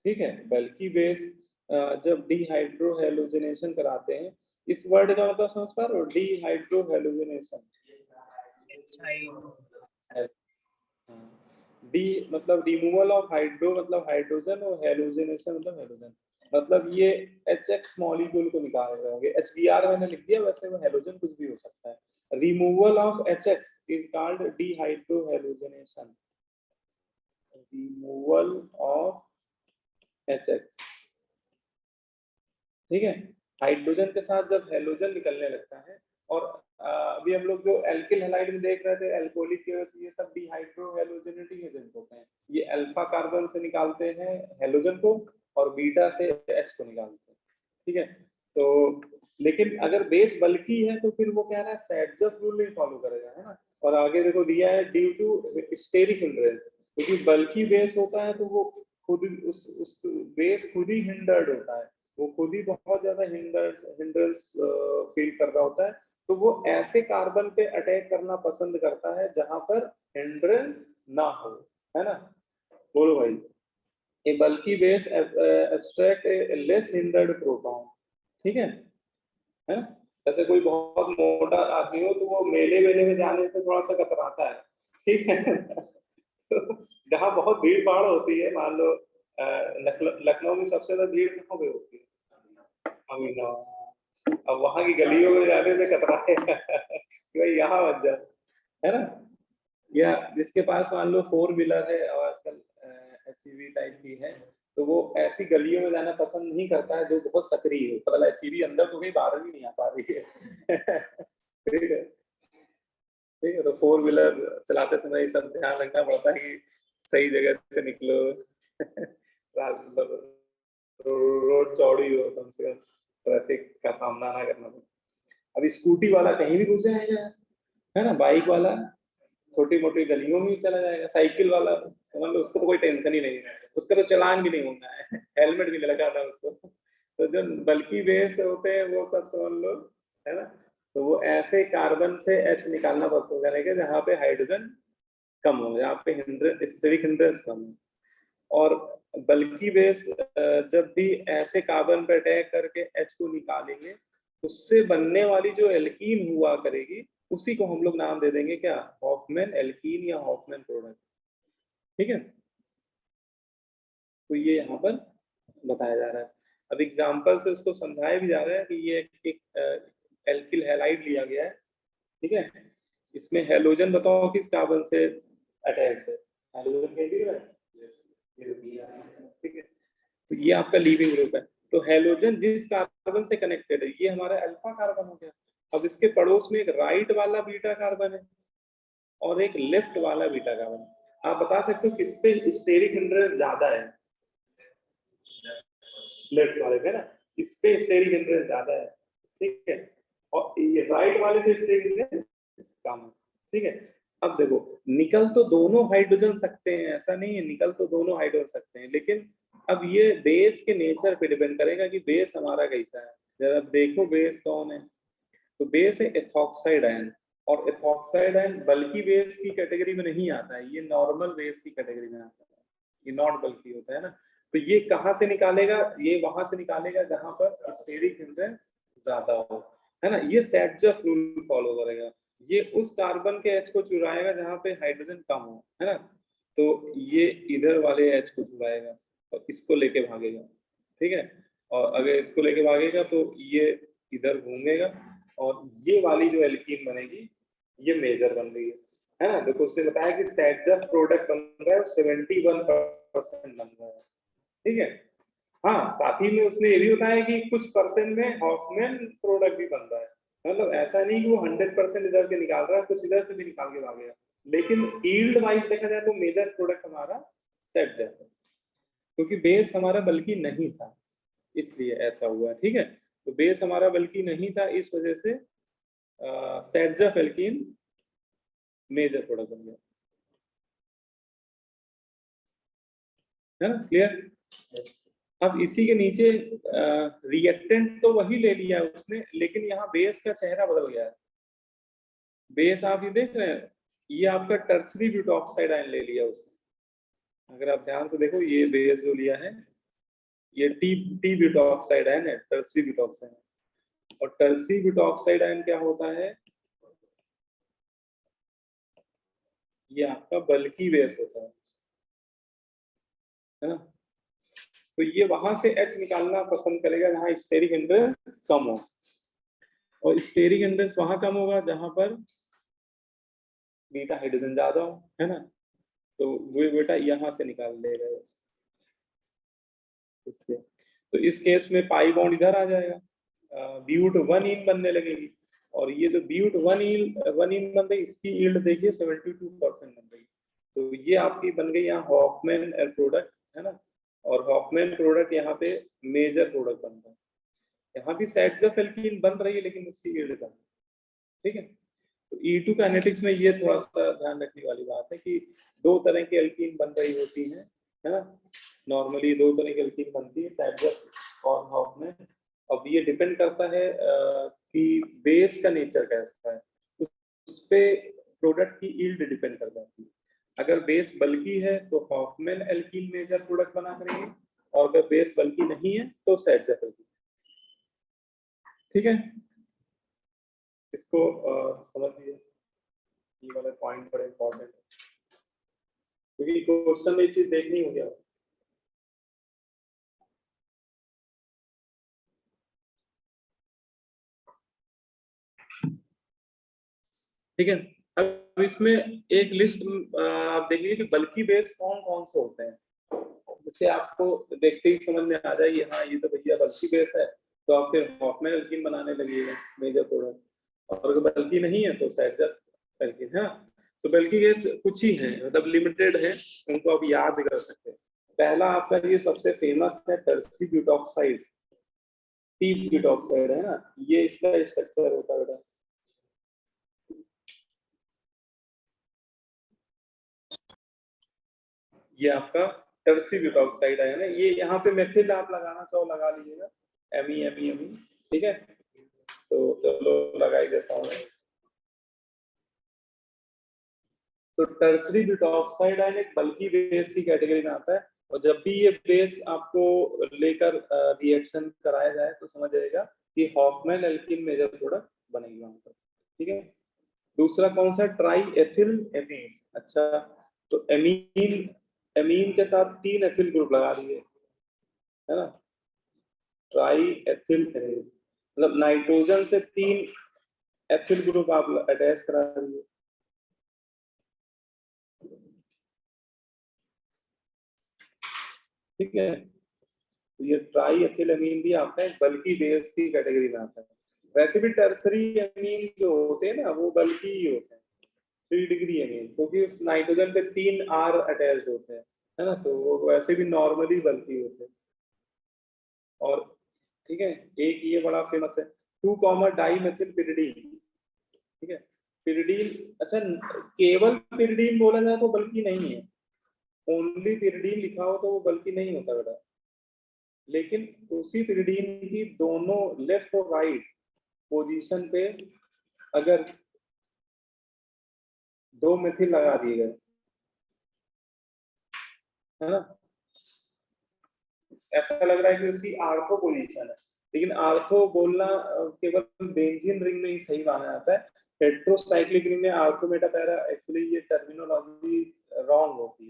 ठीक है। बल्कि बेस जब डिहाइड्रो हैलोजनेशन कराते हैं, इस वर्ड का मतलब समझ पा रहे हो, डिहाइड्रो हैलोजनेशन। डी मतलब रिमूवल ऑफ हाइड्रो मतलब हाइड्रोजन, और हैलोजनेशन मतलब हैलोजन, मतलब ये HX मॉलिक्यूल को निकाल रहे होंगे। HBr मैंने लिख दिया, वैसे वो हैलोजन कुछ भी हो सकता है। Removal of HX is called dehydro halogenation. Removal of HX, ठीक है। हाइड्रोजन के साथ जब हैलोजन निकलने लगता है, और अभी हम लोग जो एल्किल हैलाइड में देख रहे थे, एल्कोहलिक ये सब डिहाइड्रो हैलोजेनेटिक एजेंट होते हैं। ये अल्फा कार्बन से निकालते हैं हैलोजन को और बीटा से H को निकालते हैं, ठीक है। तो लेकिन अगर बेस बल्कि है तो फिर वो क्या है, सैडजेफ रूल नहीं फॉलो करेगा, है ना। और आगे देखो दिया है ड्यू टू स्टेरिक हिंड्रेंस, क्योंकि बल्कि बेस होता है तो वो खुद उस बेस खुद ही हिंडर्ड होता है, वो खुद ही बहुत ज्यादा हिंड्रेंस फील कर रहा होता है, तो वो ऐसे कार्बन पे अटैक करना पसंद करता है जहां पर हिंड्रेंस ना हो, है ना। बोलो भाई, ए बल्कि बेस एब्स्ट्रैक्ट ए लेस हिंडर्ड प्रोटॉन, ठीक है। जैसे कोई बहुत मोटा आदमी हो तो वो मेले वेले में जाने से थोड़ा सा कतराता है, ठीक है। तो जहाँ बहुत भीड़ भाड़ होती है, मान लो लखनऊ में सबसे ज्यादा भीड़ कहाँ पे होती है, अमीनाबाद, अब वहां की गलियों में जाने से कतराए कि भाई यहाँ मत जा, है ना। या जिसके पास मान लो 4 व्हीलर है और आजकल SUV टाइप की है, तो वो ऐसी गलियों में जाना पसंद नहीं करता है जो बहुत सक्रिय है, मतलब SUV अंदर तो कहीं बाहर भी नहीं आ पा रही है। ठीक है, ठीक है। तो 4 व्हीलर चलाते समय ये सब ध्यान रखना पड़ता है कि सही जगह से निकलो, रोड चौड़ी हो, कम से कम ट्रैफिक का सामना ना करना पड़े। अब स्कूटी वाला कहीं भी घुस जाएगा, है ना, बाइक वाला छोटी मोटी गलियों में चला जाएगा, साइकिल वाला समझ लो उसको तो कोई टेंशन ही नहीं है, उसका तो चालान भी नहीं होना है, हेलमेट भी नहीं लगाना उसको। तो जो बल्कि बेस होते हैं वो सब समझ लो, है ना। तो वो ऐसे कार्बन से H निकालना पसंद करेंगे जहाँ पे हाइड्रोजन कम हो, जहाँ पे स्टेरिक हिंड्रेंस कम हो। और बल्कि बेस जब भी ऐसे कार्बन पे अटैक करके H को निकालेंगे, उससे बनने वाली जो एल्कीन हुआ करेगी उसी को हम लोग नाम दे देंगे क्या, हॉफमैन एल्कीन या हॉफमैन प्रोडक्ट, ठीक है। तो ये यहाँ पर बताया जा रहा है। अब एग्जांपल से उसको समझाया भी जा रहा है कि ये एक एल्किल हैलाइड लिया गया है, ठीक है। इसमें हैलोजन बताओ किस कार्बन से अटैच है, हैलोजन कहीं दिख रहा है, ठीक है। तो ये आपका लीविंग ग्रुप है। तो हैलोजन जिस कार्बन से कनेक्टेड है ये हमारा अल्फा कार्बन हो गया। अब इसके पड़ोस में एक राइट वाला बीटा कार्बन है और एक लेफ्ट वाला बीटा कार्बन। आप बता सकते हो किस पे स्टेरिक हिंड्रेंस ज्यादा है, लेफ्ट वाले पे ना, इस पे स्टेरिक हिंड्रेंस ज्यादा है, ठीक है। और ये राइट वाले पे स्टेरिक हिंड्रेंस कम है, ठीक है। अब देखो निकल तो दोनों हाइड्रोजन सकते हैं, ऐसा नहीं है, निकल तो दोनों हाइड्रोजन सकते हैं, लेकिन अब ये बेस के नेचर पे डिपेंड करेगा कि बेस हमारा कैसा है। जरा देखो बेस कौन है, तो बेस है एथॉक्साइड आयन, और एथॉक्साइड आयन बल्कि बेस की कैटेगरी में नहीं आता है, ये नॉर्मल बेस की कैटेगरी में आता है, ये नॉट बल्कि होता है ना। तो ये कहाँ से निकालेगा, ये वहां से निकालेगा जहां पर स्टेरिक हिंड्रेंस ज्यादा हो, है ना। ये सैडजेफ रूल फॉलो करेगा, ये उस कार्बन के H को चुराएगा जहां पे हाइड्रोजन कम हो, है ना। तो ये इधर वाले H को चुराएगा और इसको लेके भागेगा, ठीक है। और अगर इसको लेके भागेगा तो ये इधर घूमेगा और ये वाली जो एल्कीन बनेगी ये मेजर बन रही है ना। देखो उसने बताया कि सेट जब प्रोडक्ट बन रहा है 71% बन रहा है, ठीक है। हाँ, साथ ही में उसने ये भी बताया कि कुछ परसेंट में हॉफमैन प्रोडक्ट भी बन रहा है, मतलब ऐसा नहीं कि वो 100% इधर के निकाल रहा है, कुछ इधर से भी निकाल के भागेगा, लेकिन यील्ड वाइज देखा जाए तो मेजर प्रोडक्ट हमारा सेट जैसा, क्योंकि बेस हमारा बल्कि नहीं था इसलिए ऐसा हुआ, ठीक है। तो बेस हमारा बल्कि नहीं था, इस वजह से सेटजफ एल्कीन मेजर प्रोडक्ट बन गया, है ना, क्लियर। अब इसी के नीचे रिएक्टेंट तो वही ले लिया उसने, लेकिन यहाँ बेस का चेहरा बदल गया है। बेस आप ये देख रहे हैं, ये आपका टर्सरी ब्यूटॉक्साइड आयन ले लिया उसने। अगर आप ध्यान से देखो, ये बेस जो लिया है ये टी ब्यूटॉक्साइड आयन है, टर्सरी ब्यूटॉक्साइड। और टर्सरी ब्यूटॉक्साइड आयन क्या होता है, ये आपका बल्कि बेस होता है ना। तो ये वहां से H निकालना पसंद करेगा जहां स्टेरिक हिंड्रेंस कम हो, और स्टेरिक हिंड्रेंस वहां कम होगा जहां पर बीटा हाइड्रोजन ज्यादा हो, है ना। तो वो बेटा यहाँ से निकाल लेगा इससे। तो इस केस में पाई बॉन्ड इधर आ जाएगा, ब्यूट 1 इन बनने लगेगी, और ये जो ब्यूट 1 इन बन रही, इसकी यील्ड देखिए 72% बन रही। तो ये आपकी बन गई यहाँ हॉफमैन प्रोडक्ट, है ना। और हॉफमैन प्रोडक्ट यहाँ पे मेजर प्रोडक्ट बन रहा है। यहाँ भी सेटजफ एल्कीन बन रही है लेकिन उसकी यील्ड कम, ठीक है। तो E2 काइनेटिक्स में ये थोड़ा सा ध्यान रखने वाली बात है कि दो तरह की एल्कीन बन रही होती है ना। नॉर्मली दो तरह की एल्कीन बनती है, सेटजफ और हॉफमैन। अब ये डिपेंड करता है कि बेस का नेचर कैसा है, उस पे प्रोडक्ट की यील्ड डिपेंड कर जाती है। अगर बेस बल्कि है तो हॉफमैन एल्कीन मेजर प्रोडक्ट बना करेंगे, और अगर बेस बल्कि नहीं है तो सेटजफ एल्कीन, ठीक है। इसको समझ लीजिए, ये वाले पॉइंट बड़े इंपॉर्टेंट है, क्योंकि क्वेश्चन में ये चीज देखनी होगी आपको। ठीक है। अब इसमें एक लिस्ट आप देख लीजिए कि बल्कि बेस कौन कौन से होते हैं, जिससे आपको देखते ही समझ में आ जाएगी, हाँ ये तो भैया बल्कि बेस है, तो आप फिर हॉफमैन एल्कीन बनाने लगिएगा मेजर प्रोडक्ट, और अगर बल्कि नहीं है तो सेटजफ एल्कीन, है। तो बल्कि बेस कुछ ही है, मतलब लिमिटेड है, उनको आप याद कर सकते हैं। पहला आपका ये सबसे फेमस है टर्सरी ब्यूटॉक्साइड, टी ब्यूटॉक्साइड, है ना। ये इसका स्ट्रक्चर होता है बेटा, ये आपका टर्सरी ब्यूटॉक्साइड है ना। ये यहाँ पे मेथिल आप लगाना चाहो लगा लीजिएगा, एमी, ठीक है। तो चलो लगा ही देता हूँ। तो टर्सरी ब्यूटॉक्साइड आयन एक बल्कि बेस की कैटेगरी में आता है, और जब भी ये बेस आपको लेकर रिएक्शन कराया जाए तो समझ जाएगा कि हॉफमैन एल्कीन मेजर प्रोडक्ट बनेगी वहां पर, ठीक है। दूसरा कौन सा, ट्राई एथिल एमीन। अच्छा, तो एमीन, एमीन के साथ 3 एथिल ग्रुप लगा दिए, है ना। ट्राई एथिल एमीन मतलब नाइट्रोजन से 3 एथिल ग्रुप आप अटैच करा दिए, ठीक है। तो ये ट्राई एथिल एमीन भी आपका एक बल्कि बेस की कैटेगरी में आता है। वैसे भी टर्सरी एमीन जो होते हैं ना वो बल्कि ही होते हैं, 3 डिग्री एमीन, क्योंकि उस नाइट्रोजन पे 3 R अटैच होते हैं, है ना। तो वो वैसे भी नॉर्मली बल्कि होते हैं। और ठीक है, एक ये बड़ा फेमस है 2 डाई मेथिल पिरिडीन, ठीक है। पिरिडीन, अच्छा केवल पिरिडीन बोला जाए तो बल्कि नहीं है, ओनली पिरिडीन लिखा हो तो वो बल्कि नहीं होता बेटा। लेकिन उसी पिरिडीन की दोनों लेफ्ट और राइट पोजीशन पे अगर 2 मेथिल लगा दिए गए, है ना, ऐसा लग रहा है कि उसकी आर्थो पोजीशन है, लेकिन आर्थो बोलना केवल बेंजीन रिंग में ही सही माना जाता है। हेट्रोसाइक्लिक रिंग में आर्थो मेटा पैरा एक्चुअली ये टर्मिनोलॉजी रॉन्ग होती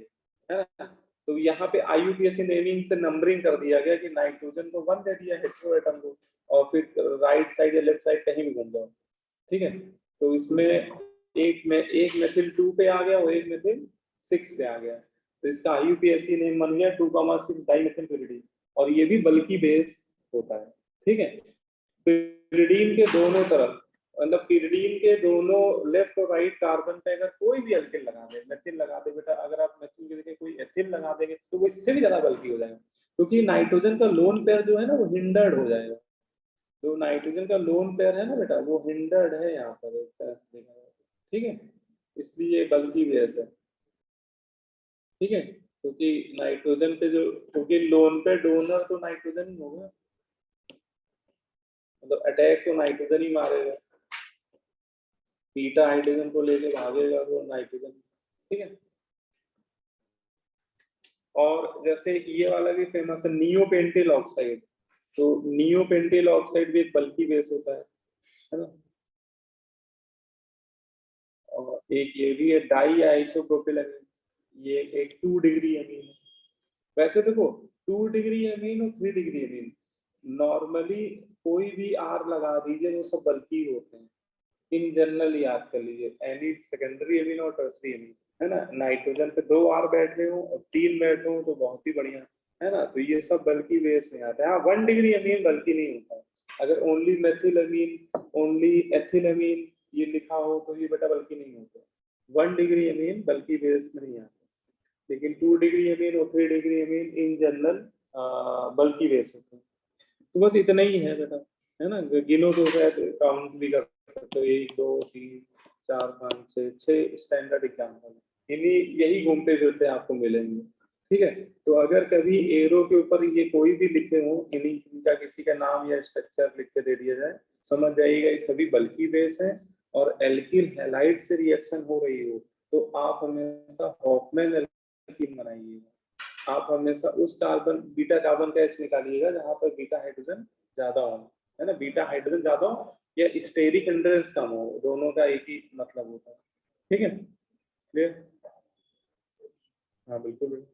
है ना। तो यहाँ पे IUPAC नेमिंग से नंबरिंग कर दिया गया कि नाइट्रोजन को 1 दे दिया हेटेरो एटम को, और फिर राइट साइड या लेफ्ट साइड कहीं भी घूम जाओ, ठीक है। तो इसमें एक मेथिल 2 पे आ गया और एक मेथिल 6 पे आ गया, तो इसका IUPAC नेम बन गया 2,6 डाइमेथिलपीरिडीन, और ये भी बल्कि बेस होता है, ठीक है। पिरिडीन के दोनों तरफ, मतलब पिरिडीन के दोनों लेफ्ट और राइट कार्बन पे अगर कोई भी अल्किल लगा दे, मेथिल लगा दे बेटा, अगर आप मेथिल की जगह कोई एथिल लगा देंगे तो वो इससे भी ज्यादा बल्कि हो जाएगा, क्योंकि नाइट्रोजन का लोन पेयर जो है ना वो हिंडर्ड हो जाएगा। जो नाइट्रोजन का लोन पेयर है ना बेटा वो हिंडर्ड है यहाँ पर एक तरह से देखा जाए, ठीक है, इसलिए बल्कि बेस है, ठीक है। क्योंकि नाइट्रोजन पे जो, क्योंकि लोन पे डोनर तो नाइट्रोजन ही होगा, मतलब अटैक तो नाइट्रोजन ही मारेगा, बीटा हाइड्रोजन को लेके भागेगा तो नाइट्रोजन, ठीक है। और जैसे ये वाला भी फेमस है नियोपेंटिल ऑक्साइड, तो नियोपेंटिल ऑक्साइड भी एक बल्कि बेस होता है ना। और एक ये भी है डाई आइसोप्रोपिल, ये एक 2 डिग्री अमीन है। वैसे देखो 2 डिग्री अमीन और 3 डिग्री अमीन नॉर्मली कोई भी आर लगा दीजिए वो सब बल्कि होते हैं, इन जनरल याद कर लीजिए, एनी सेकेंडरी अमीन और टर्सरी अमीन, है ना। नाइट्रोजन पे 2 आर बैठ रहे हो और 3 बैठ रहे हो तो बहुत ही बढ़िया, है ना। तो ये सब बल्कि बेस में आता है। हाँ 1 डिग्री अमीन बल्कि नहीं होता है, अगर ओनली मेथिल अमीन, ओनली एथिल अमीन ये लिखा हो तो ये बेटा बल्कि नहीं होता, 1 डिग्री अमीन बल्कि बेस में नहीं आता, लेकिन 2 डिग्री अमीन और 3 डिग्री अमीन इन जनरल बल्कि बेस होते हैं। तो बस इतना ही है बेटा, है ना। गिनो तो शायद काउंट भी कर सकते हो, 1 2 3 4 5 6 स्टैंडर्ड एग्जाम्पल, इन्हीं यही घूमते फिरते आपको मिलेंगे, ठीक है। तो अगर कभी एरो के ऊपर ये कोई भी लिखे हो, इन्हीं का किसी का नाम या स्ट्रक्चर लिख के दे दिया जाए, समझ जाइएगा ये सभी बल्कि बेस है, और एल्किल हैलाइड से रिएक्शन हो रही हो तो आप हमेशा हॉफमैन एल्कीन बनाइएगा, आप हमेशा उस कार्बन बीटा कार्बन का एच निकालिएगा जहां पर बीटा हाइड्रोजन ज्यादा हो, है ना। बीटा हाइड्रोजन ज्यादा हो या स्टेरिक हिंड्रेंस कम हो, दोनों का एक ही मतलब होता है, ठीक है, क्लियर। हाँ बिल्कुल।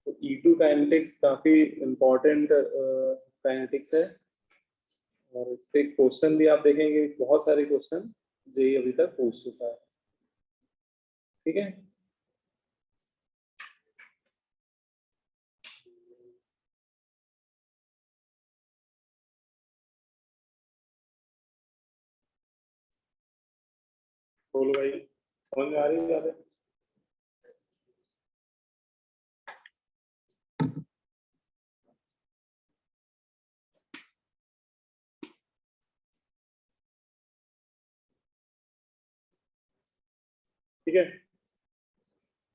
तो E2 काइनेटिक्स काफी इम्पोर्टेंट काइनेटिक्स है, और इस पे क्वेश्चन भी आप देखेंगे, बहुत सारे क्वेश्चन जेईई अभी तक पूछ चुका है, ठीक है। बोलो भाई, समझ में आ रही है बातें? ठीक है।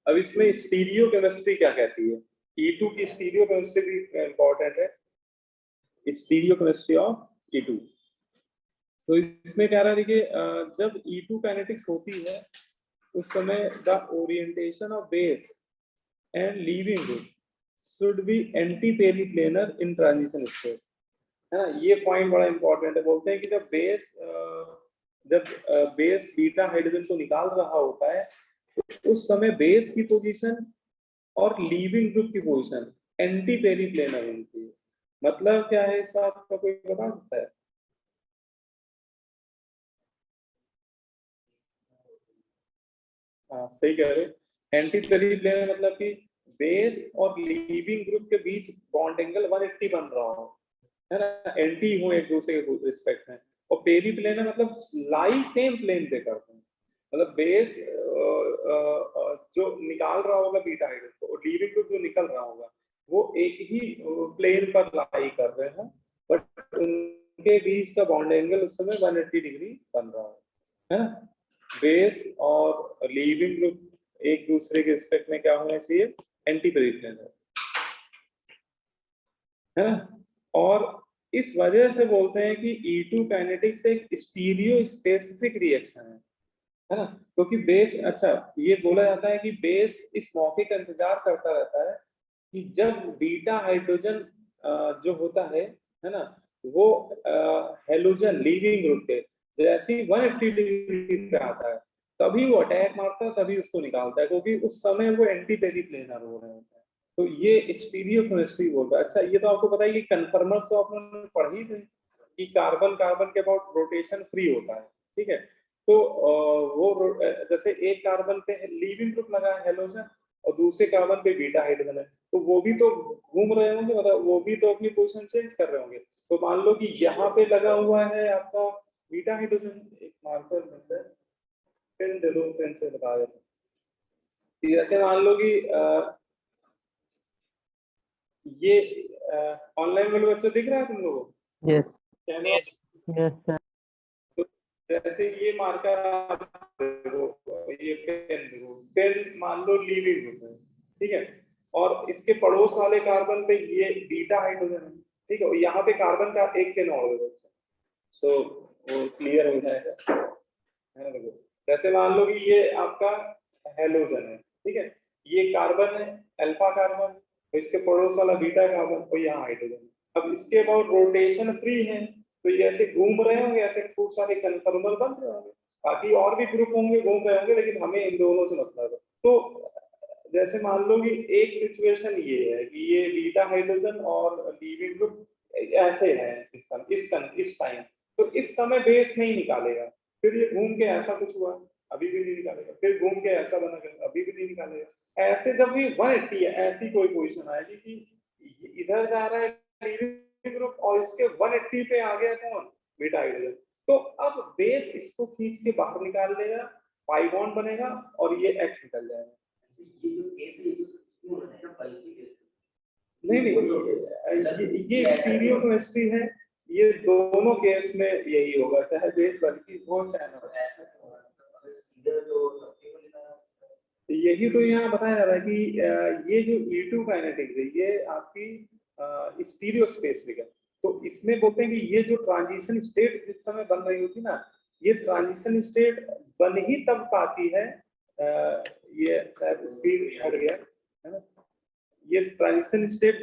अब इसमें स्टीरियो केमिस्ट्री क्या कहती है, E2 की स्टीरियो केमिस्ट्री भी इंपॉर्टेंट है, स्टीरियो केमिस्ट्री ऑफ E2। तो इसमें कह रहा है देखिए, जब E2 काइनेटिक्स होती है उस समय the orientation of base and leaving group should be anti periplanar in transition state, है ना। ये पॉइंट बड़ा इंपॉर्टेंट है, बोलते हैं कि जब बेस बीटा हाइड्रोजन को निकाल रहा होता है तो उस समय बेस की पोजीशन और लीविंग ग्रुप की पोजीशन एंटी पेरीप्लेनर होनी चाहिए। मतलब क्या है इस बात का, कोई बता सकता है? हाँ सही कह रहे, एंटी पेरीप्लेनर मतलब कि बेस और लीविंग ग्रुप के बीच बॉन्ड एंगल 180 बन रहा हो, है ना, एंटी हो एक दूसरे के रिस्पेक्ट में। और पेरीप्लेनर मतलब लाई सेम प्लेन पे करते हैं, मतलब बेस जो निकाल रहा होगा बीटा हाइड्रोजन को और लीविंग ग्रुप जो निकल रहा होगा वो एक ही प्लेन पर लाई कर रहे हैं, बट उनके बीच का बॉन्ड एंगल उस समय 180 डिग्री बन रहा है ना। बेस और लीविंग ग्रुप एक दूसरे के रिस्पेक्ट में क्या होना चाहिए, एंटी पेरीप्लेनर, है ना। और इस वजह से बोलते हैं कि E2 काइनेटिक्स एक स्टीरियो स्पेसिफिक रिएक्शन है ना। क्योंकि बेस, अच्छा ये बोला जाता है कि बेस इस मौके का इंतजार करता रहता है कि जब बीटा हाइड्रोजन जो होता है ना, वो हेलोजन लीविंग ग्रुप के जैसे ही 180 डिग्री पे आता है तभी वो अटैक मारता है, तभी उसको निकालता है, क्योंकि उस समय वो एंटी पेरिप्लेनर हो रहे होता है। तो ये स्टीरियोकेमिस्ट्री बोलता है। अच्छा, ये तो आपको पता है कि कन्फर्मर्स तो आपने पढ़ी थी कि कार्बन कार्बन के अबाउट रोटेशन फ्री होता है, ठीक है। तो जैसे एक कार्बन पे लीविंग ग्रुप लगा है हेलोजन और दूसरे कार्बन पे बीटा हाइड्रोजन है, तो वो भी तो घूम रहे होंगे, मतलब वो भी तो अपनी पोजीशन चेंज कर रहे होंगे। तो मान लो कि यहाँ पे लगा हुआ है आपका बीटा हाइड्रोजन, एक मार्कर मिलता है, पेन दे दो, पेन से बता देता हूँ। जैसे मान लो कि ये ऑनलाइन वाले बच्चे दिख रहा है तुम लोगों को? Yes yes yes. जैसे ये मार्कर आप देखो, ये पेन देखो, पेन मान लो लीविंग ग्रुप है, ठीक है, और इसके पड़ोस वाले कार्बन पे ये बीटा हाइड्रोजन है, ठीक है, और यहाँ पे कार्बन का एक पेन और देखो, सो वो क्लियर हो जाएगा, है ना। देखो जैसे मान लो कि ये आपका हेलोजन है, ठीक है, ये कार्बन है, अल्फा कार्बन, तो इसके पड़ोस वाला बीटा कार्बन, और यहाँ हाइड्रोजन। अब इसके अबाउट रोटेशन फ्री है, तो ये ऐसे घूम रहे होंगे, ऐसे खूब सारे कन्फर्मर बन रहे होंगे, बाकी और भी ग्रुप होंगे घूम रहे होंगे, लेकिन हमें इन दोनों से मतलब है। तो जैसे मान लो कि एक सिचुएशन ये है कि ये बीटा हाइड्रोजन और लीविंग ग्रुप ऐसे है इस टाइम, तो इस समय बेस नहीं निकालेगा, फिर ये घूम के ऐसा कुछ हुआ, अभी भी नहीं निकालेगा, फिर घूम के ऐसा बना, अभी भी नहीं निकालेगा। ऐसे जब भी 180 है, ऐसी कोई पोजीशन आएगी कि इधर जा रहा है लीविंग ग्रुप और इसके 180 पे आ गया कौन, बीटा हाइड्रोजन, तो अब बेस इसको खींच के बाहर निकाल देगा, पाई बॉन्ड बनेगा और ये एक्स निकल जाएगा। ये जो केस है, ये तो क्यों होता है ना, बल्कि केस नहीं, ये स्टीरियोकेमिस्ट्री है, ये दोनों केस में यही होगा, चाहे बेस बल्कि हो चाहे ना हो। ऐसा अगर सीधे तो सबके को लिखा यही तो यहाँ बताया जा रहा है कि ये जो E2 काइनेटिक्स है, ये आपकी स्टीरियो स्पेसिफिक है। तो इसमें बोलते हैं कि ये जो ट्रांजिशन स्टेट जिस समय बन रही होती ना, ये ट्रांजिशन स्टेट बन ही तब पाती है, ये शायद स्क्रीन हट गया है ना, ये ट्रांजिशन स्टेट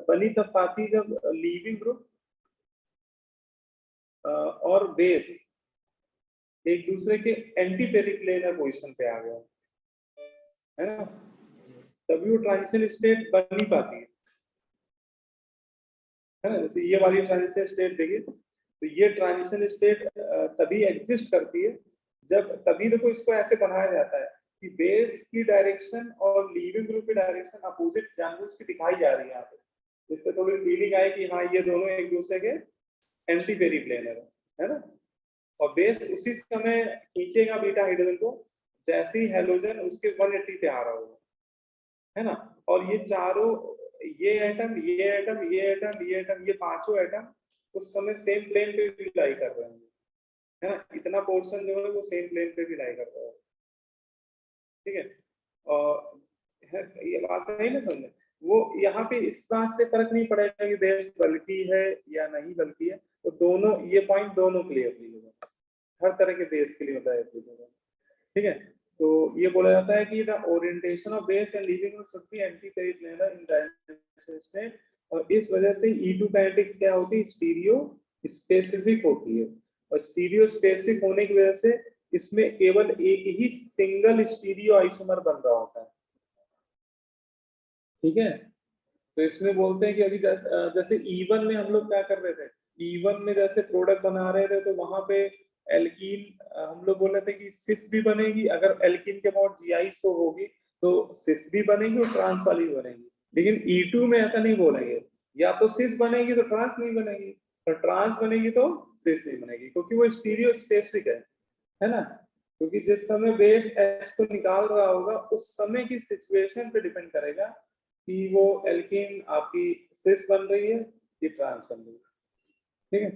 बनी तब पाती जब लीविंग ग्रुप और बेस एक दूसरे के एंटी पेरिप्लेनर पोजीशन पे आ गया, है ना, तभी वो ट्रांजिशन स्टेट बन नहीं पाती है ना। जैसे ये वाली ट्रांजिशन स्टेट देखिए, तो ये ट्रांजिशन स्टेट तभी एग्जिस्ट करती है जब, तभी देखो इसको ऐसे बनाया जाता है कि बेस की डायरेक्शन और लीविंग ग्रुप की डायरेक्शन अपोजिट जानबूझ के दिखाई जा रही है यहाँ पे, जिससे थोड़ी फीलिंग आए कि हाँ ये दोनों एक दूसरे के एंटी पेरिप्लेनर है ना। और बेस उसी समय खींचेगा बीटा हाइड्रोजन को जैसे ही हेलोजन उसके 180 पे आ रहा होगा, है ना। और ये चारों, ये एटम, ये एटम, ये एटम, ये एटम, ये पांचों एटम उस समय सेम प्लेन पे भी लाई कर रहे हैं, है ना, इतना पोर्शन जो है वो सेम प्लेन पे भी लाई कर रहा है, ठीक है। और ये बात नहीं ना समझे, वो यहाँ पे इस बात से फर्क नहीं पड़ेगा कि बेस बल्कि है या नहीं बल्कि है, तो दोनों ये पॉइंट दोनों के लिए एप्लीकेबल होगा, हर तरह के बेस के लिए होता है एप्लीकेबल, ठीक है। तो ये बोला जाता है कि the orientation of base and leaving group should be anti periplanar in transition state, और इस वजह से E2 काइनेटिक्स क्या होती है, स्टीरियो स्पेसिफिक होती है, और स्टीरियो स्पेसिफिक होने की वजह से इसमें केवल एक ही सिंगल स्टीरियो आइसोमर बन रहा होता है, ठीक है। तो इसमें बोलते हैं कि अभी जैसे E1 में हम लोग क्या कर रहे थे, E1 में जैसे प्रोडक्ट बना रहे थे तो वहां पे एल्कीन, हम लोग बोल रहे थे कि सिस भी बनेगी, अगर एल्कीन के अबाउट GI शो होगी तो सिस भी बनेगी और ट्रांस वाली भी बनेगी, लेकिन E2 में ऐसा नहीं बोलेंगे, या तो सिस बनेगी तो ट्रांस नहीं बनेगी, और ट्रांस बनेगी तो सिस नहीं बनेगी, क्योंकि वो स्टीरियो स्पेसिफिक है ना। क्योंकि जिस समय बेस एच को निकाल रहा होगा उस समय की सिचुएशन पे डिपेंड करेगा कि वो एल्कीन आपकी सिस बन रही है कि ट्रांस बन रही है, ठीक है।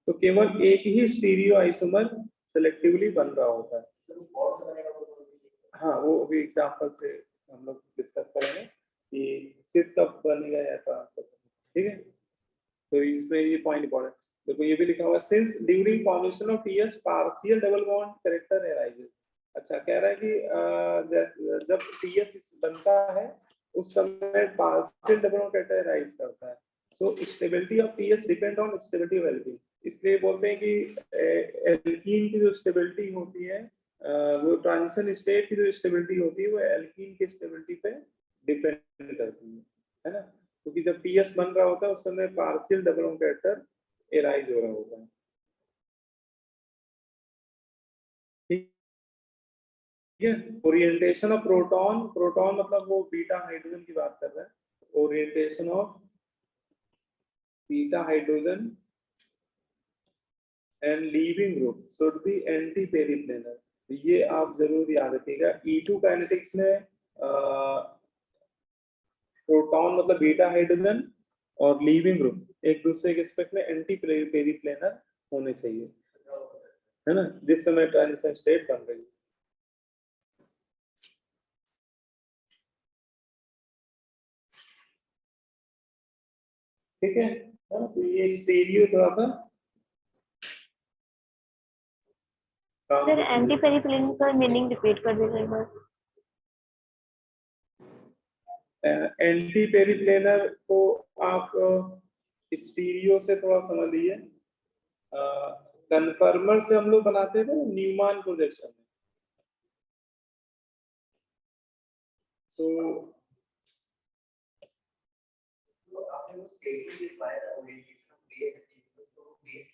तो केवल एक ही स्टीरियो आइसोमर सेलेक्टिवली बन रहा होता है। हाँ, वो अभी एग्जांपल से हम लोग डिस्कस करेंगे कि सिस कब बनेगा या ट्रांस कब बनेगा, ठीक है। तो इसमें ये पॉइंट इंपॉर्टेंट, देखो ये भी लिखा हुआ है, since during formation of TS partial double bond character arises. अच्छा, कह रहा है कि जब टीएस बनता है उस समय partial double bond character arise करता है, so stability of TS depend on stability of alkene, इसलिए बोलते हैं कि एल्कीन की जो स्टेबिलिटी होती है वो ट्रांजिशन स्टेट की जो स्टेबिलिटी होती है वो एल्कीन की स्टेबिलिटी पे डिपेंड करती है ना, क्योंकि जब टीएस बन रहा होता है उस समय partial double bond character arise हो रहा होता है। ठीक है, ओरिएंटेशन ऑफ प्रोटॉन, प्रोटॉन मतलब वो बीटा हाइड्रोजन की बात कर रहे हैं, orientation of beta hydrogen and leaving group should be anti periplanar. ये आप जरूर याद रखिएगा। E2 काइनेटिक्स में प्रोटॉन मतलब बीटा हाइड्रोजन और लीविंग ग्रुप एक दूसरे के रिस्पेक्ट में एंटी पेरिप्लेनर होने चाहिए, है ना, जिस समय ट्रांजिशन स्टेट बन रही है। ठीक है, तो ये स्टीरियो थोड़ा सा सर एंटी पेरिप्लेन का मीनिंग रिपीट कर दीजिए एक बार। एंटी पेरिप्लेनर को आप स्टीरियो से थोड़ा समझ लीजिए। कन्फर्मर से हम लोग बनाते थे न्यूमैन प्रोजेक्शन में, तो आपने वो स्टेट के बारे में ओरिएंटेशन बेस तो बेस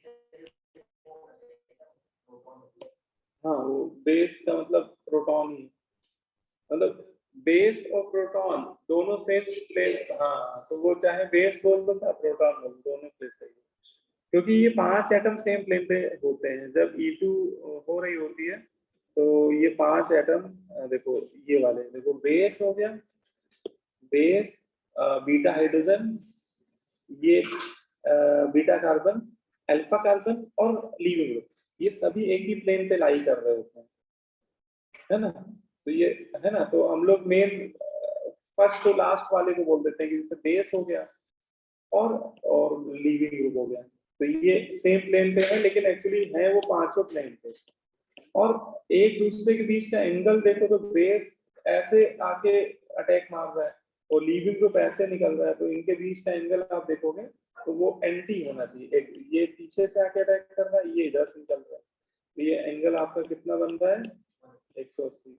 हाँ, वो बेस का मतलब प्रोटॉन ही, मतलब बेस और प्रोटॉन दोनों सेम प्लेन। हाँ, तो वो चाहे बेस बोल दो चाहे प्रोटॉन बोल दो, दोनों प्लेन सही है, क्योंकि ये 5 एटम सेम प्लेन पे होते हैं। जब E2 हो रही होती है तो ये 5 एटम, देखो ये वाले, देखो बेस हो गया, बेस, बीटा हाइड्रोजन, ये बीटा कार्बन, अल्फा कार्बन और लीविंग ग्रुप, ये सभी एक ही प्लेन पे लाई कर रहे होते हैं, है ना। तो ये है ना, तो हम लोग मेन फर्स्ट तो लास्ट वाले को बोल देते हैं कि जैसे बेस हो गया और लीविंग ग्रुप हो गया, तो ये सेम प्लेन पे है, लेकिन एक्चुअली है वो पांचों प्लेन पे। और एक दूसरे के बीच का एंगल देखो तो बेस ऐसे आके अटैक मार रहा है और लीविंग ग्रुप ऐसे निकल रहा है, तो इनके बीच का एंगल आप देखोगे तो वो एंटी होना चाहिए। एक ये पीछे से आके अटैक कर रहा है, ये इधर से निकल रहा है, तो ये एंगल आपका कितना बन रहा है, 180,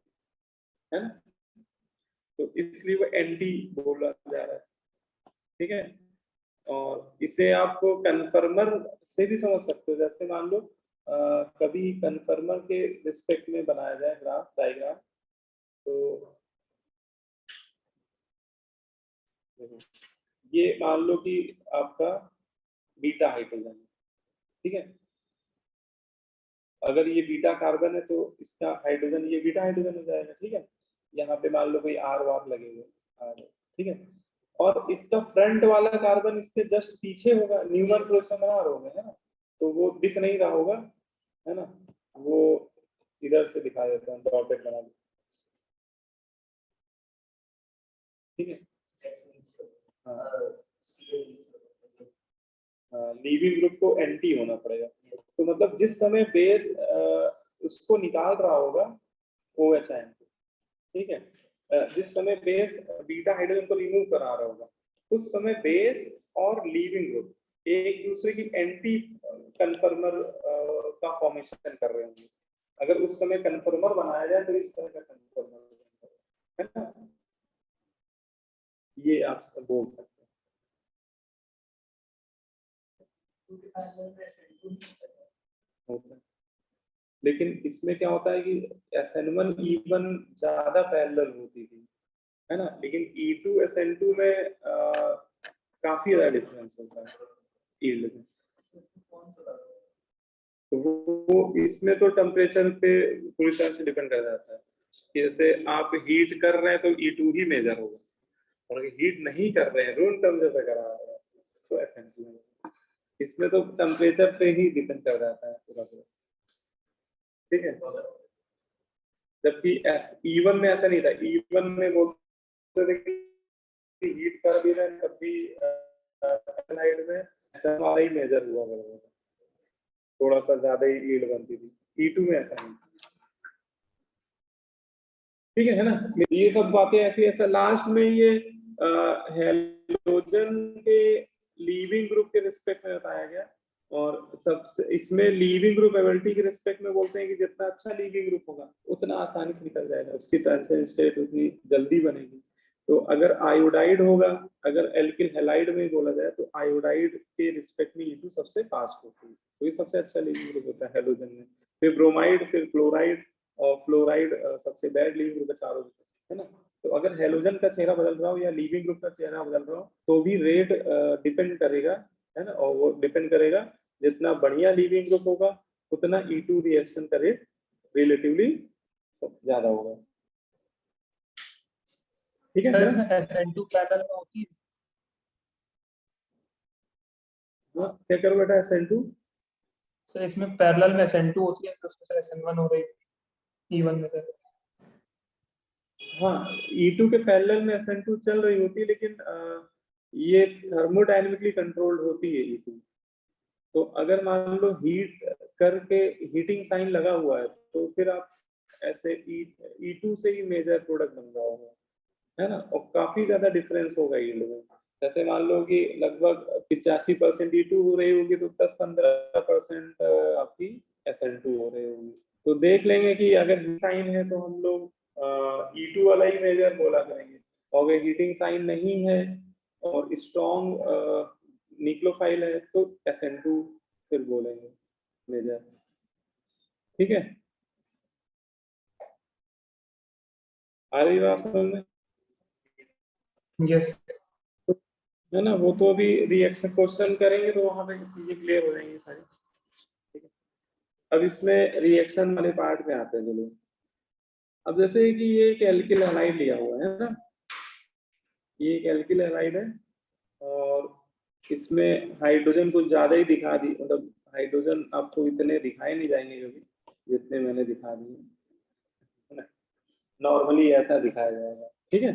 है ना, तो इसलिए वो एंटी बोला जा रहा है। ठीक है, और इसे आप कन्फर्मर से भी समझ सकते हो। जैसे मान लो कभी कन्फर्मर के रिस्पेक्ट में बनाया जाए ग्राफ डायग्राम, तो ये मान लो कि आपका बीटा हाइड्रोजन है, ठीक है, अगर ये बीटा कार्बन है तो इसका हाइड्रोजन, ये बीटा हाइड्रोजन हो जाएगा, ठीक है। यहाँ पे मान लो कोई आर वार लगे हुए, ठीक है, और इसका फ्रंट वाला कार्बन इसके जस्ट पीछे होगा, न्यूमैन प्रोजेक्शन बना रहे होंगे, है ना, तो वो दिख नहीं रहा होगा, है ना, वो इधर से दिखा देता हूँ, डॉटेड बना देता, ठीक है। लीविंग ग्रुप को एंटी होना पड़ेगा, तो मतलब जिस समय बेस उसको निकाल रहा होगा OH आयन, ठीक है, जिस समय बेस बीटा हाइड्रोजन को रिमूव करा रहा होगा उस समय बेस और लीविंग ग्रुप एक दूसरे की एंटी कन्फर्मर का फॉर्मेशन कर रहे होंगे। अगर उस समय कन्फर्मर बनाया जाए तो इस तरह का कन्फर्मर, है ना, ये आप सब बोल सकते हैं। लेकिन इसमें क्या होता है कि SN1 E1 ज्यादा पैरेलल होती थी, है ना, लेकिन E2 SN2 में काफी ज्यादा डिफरेंस होता है यील्ड में। तो वो इसमें तो टेम्परेचर पे पूरी तरह से डिपेंड कर जाता है कि जैसे आप हीट कर रहे हैं तो E2 ही मेजर होगा, और अगर हीट नहीं कर रहे हैं, रूम टेम्परेचर करा रहे हैं तो SN2 होगा। इसमें तो टेम्परेचर पे ही डिपेंड कर जाता है पूरा, ठीक है। जबकि E1 में ऐसा नहीं था, E1 में बोलते थे कि हीट कर भी रहे हैं तब भी साइड में ऐसा हमारा ही मेजर हुआ करता था, थोड़ा सा ज्यादा ही यील्ड बनती थी। E2 में ऐसा नहीं, ठीक है ना। ये सब बातें ऐसी, अच्छा लास्ट में ये हेलोजन के लीविंग ग्रुप के रिस्पेक्ट में बताया गया और सबसे इसमें लीविंग ग्रुप एबिलिटी के रिस्पेक्ट में बोलते हैं कि जितना अच्छा लीविंग ग्रुप होगा उतना आसानी से निकल जाएगा, उसकी ट्रांजिशन स्टेट उतनी जल्दी बनेगी। तो अगर आयोडाइड होगा, अगर एल्किल हैलाइड में बोला जाए तो आयोडाइड के रिस्पेक्ट में E2 सबसे फास्ट होती है, तो ये सबसे अच्छा लीविंग ग्रुप होता है हैलोजन में। फिर ब्रोमाइड, फिर क्लोराइड, और फ्लोराइड सबसे बैड लीविंग ग्रुप है चारों में, है ना। तो अगर हैलोजन का चेहरा बदल रहा हो या लीविंग ग्रुप का चेहरा बदल रहा हो तो भी रेट डिपेंड करेगा, है ना, और वो डिपेंड करेगा जितना बढ़िया लीविंग ग्रुप होगा उतना E2 रिएक्शन का रेट रिलेटिवली ज्यादा होगा। ठीक है सर ना? इसमें SN2 पैनल में होती है? हाँ, क्या करो बेटा SN2? सर इसमें पैरेलल में SN2 होती है, तो उसमें सर SN1 हो रही है E1 में सर। हाँ, E2 के पैरेलल में SN2 चल रही होती है, लेकिन ये थर्मोडायनेमिकली कंट्रोल्ड होती है E2। तो अगर मान लो हीट करके हीटिंग साइन लगा हुआ है तो फिर आप ऐसे E2 से ही मेजर प्रोडक्ट बन रहा होगा, है ना, और काफी ज्यादा डिफरेंस होगा यील्ड में। जैसे मान लो कि लगभग 85% E2 हो रही होगी तो 10-15% आपकी SN2 हो रही होगी। तो देख लेंगे कि अगर साइन है तो हम लोग E2 वाला ही मेजर बोला करेंगे, और अगर हीटिंग साइन नहीं है और स्ट्रॉन्ग न्यूक्लियोफाइल है तो SN2 फिर बोलेंगे मेजर। ठीक है, आ रही बात समझ में? यस। है ना, वो तो अभी रिएक्शन क्वेश्चन करेंगे तो वहां पे चीजें क्लियर हो जाएंगी सारी। ठीक है, अब इसमें रिएक्शन वाले पार्ट में आते हैं। चलो, अब जैसे कि ये एक एल्किल हैलाइड लिया हुआ है ना, ये एक एल्किल हैलाइड है और इसमें हाइड्रोजन कुछ ज्यादा ही दिखा दी, मतलब हाइड्रोजन आपको इतने दिखाए नहीं जाएंगे कभी जितने मैंने दिखा दिए, है ना, नॉर्मली ऐसा दिखाया जाएगा। ठीक है,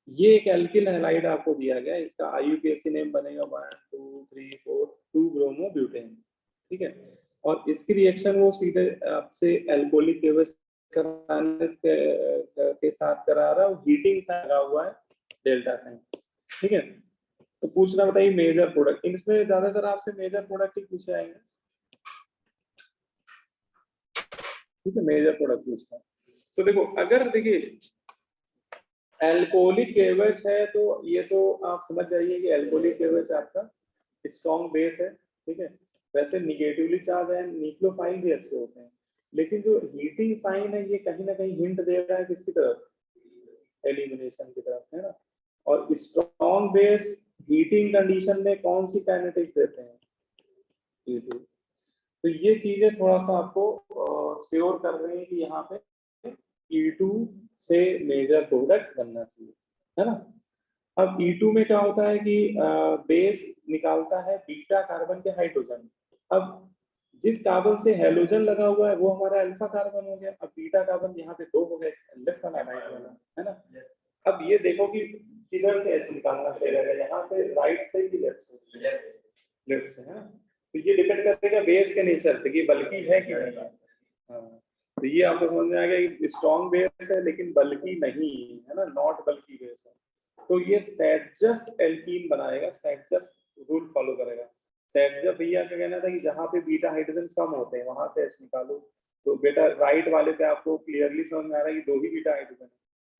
ये एक एल्किल हैलाइड आपको दिया गया, इसका IUPAC नेम बनेगा 1 2 3 4 2 ब्रोमो ब्यूटेन। ठीक है, और इसकी रिएक्शन वो सीधे आपसे एल्कोहलिक कराने के साथ करा रहा है, हीटिंग से लगा हुआ है डेल्टा साइन। ठीक है, तो पूछना बताइए मेजर प्रोडक्ट, इसमें ज्यादातर आपसे मेजर प्रोडक्ट ही पूछे आएंगे। ठीक है, मेजर प्रोडक्ट पूछना। तो देखो, अगर देखिए एल्कोहलिक KOH है तो ये तो आप समझ जाइए कि एल्कोहलिक KOH आपका स्ट्रॉन्ग बेस है। ठीक है, वैसे निगेटिवली चार्ज है, न्यूक्लियोफाइल भी अच्छे होते हैं, लेकिन जो हीटिंग साइन है ये कहीं ना कहीं हिंट दे रहा है किसकी तरफ, एलिमिनेशन की तरफ, है ना। और स्ट्रॉन्ग बेस हीटिंग कंडीशन में कौन सी काइनेटिक्स देते हैं, E2। तो ये चीजें थोड़ा सा आपको श्योर कर रही है कि यहाँ पे E2 से मेजर प्रोडक्ट बनना चाहिए, है ना। अब E2 में क्या होता है कि बेस निकालता है बीटा कार्बन के हाइड्रोजन। अब जिस कार्बन से हेलोजन लगा हुआ है वो हमारा अल्फा कार्बन हो गया, अब बीटा कार्बन यहाँ पे 2 हो गए, लेफ्ट वाला राइट वाला, है ना। अब ये देखो कि किधर से H निकालना पड़ेगा, यहाँ से राइट से कि लेफ्ट से, लेफ्ट से, है ना। तो ये डिपेंड करेगा बेस के नेचर पे कि बल्कि है कि नहीं। हाँ, तो ये आपको समझ में आ गया कि स्ट्रॉन्ग बेस है लेकिन बल्कि नहीं, है ना, नॉट बल्कि बेस है। तो ये सैडजफ एल्कीन बनाएगा, सैडजफ रूल फॉलो करेगा। सैडजफ भैया का कहना था कि जहाँ पे बीटा हाइड्रोजन कम होते हैं वहां से H निकालो। तो बेटा राइट वाले पे आपको क्लियरली समझ में आ रहा है कि 2 ही बीटा हाइड्रोजन है,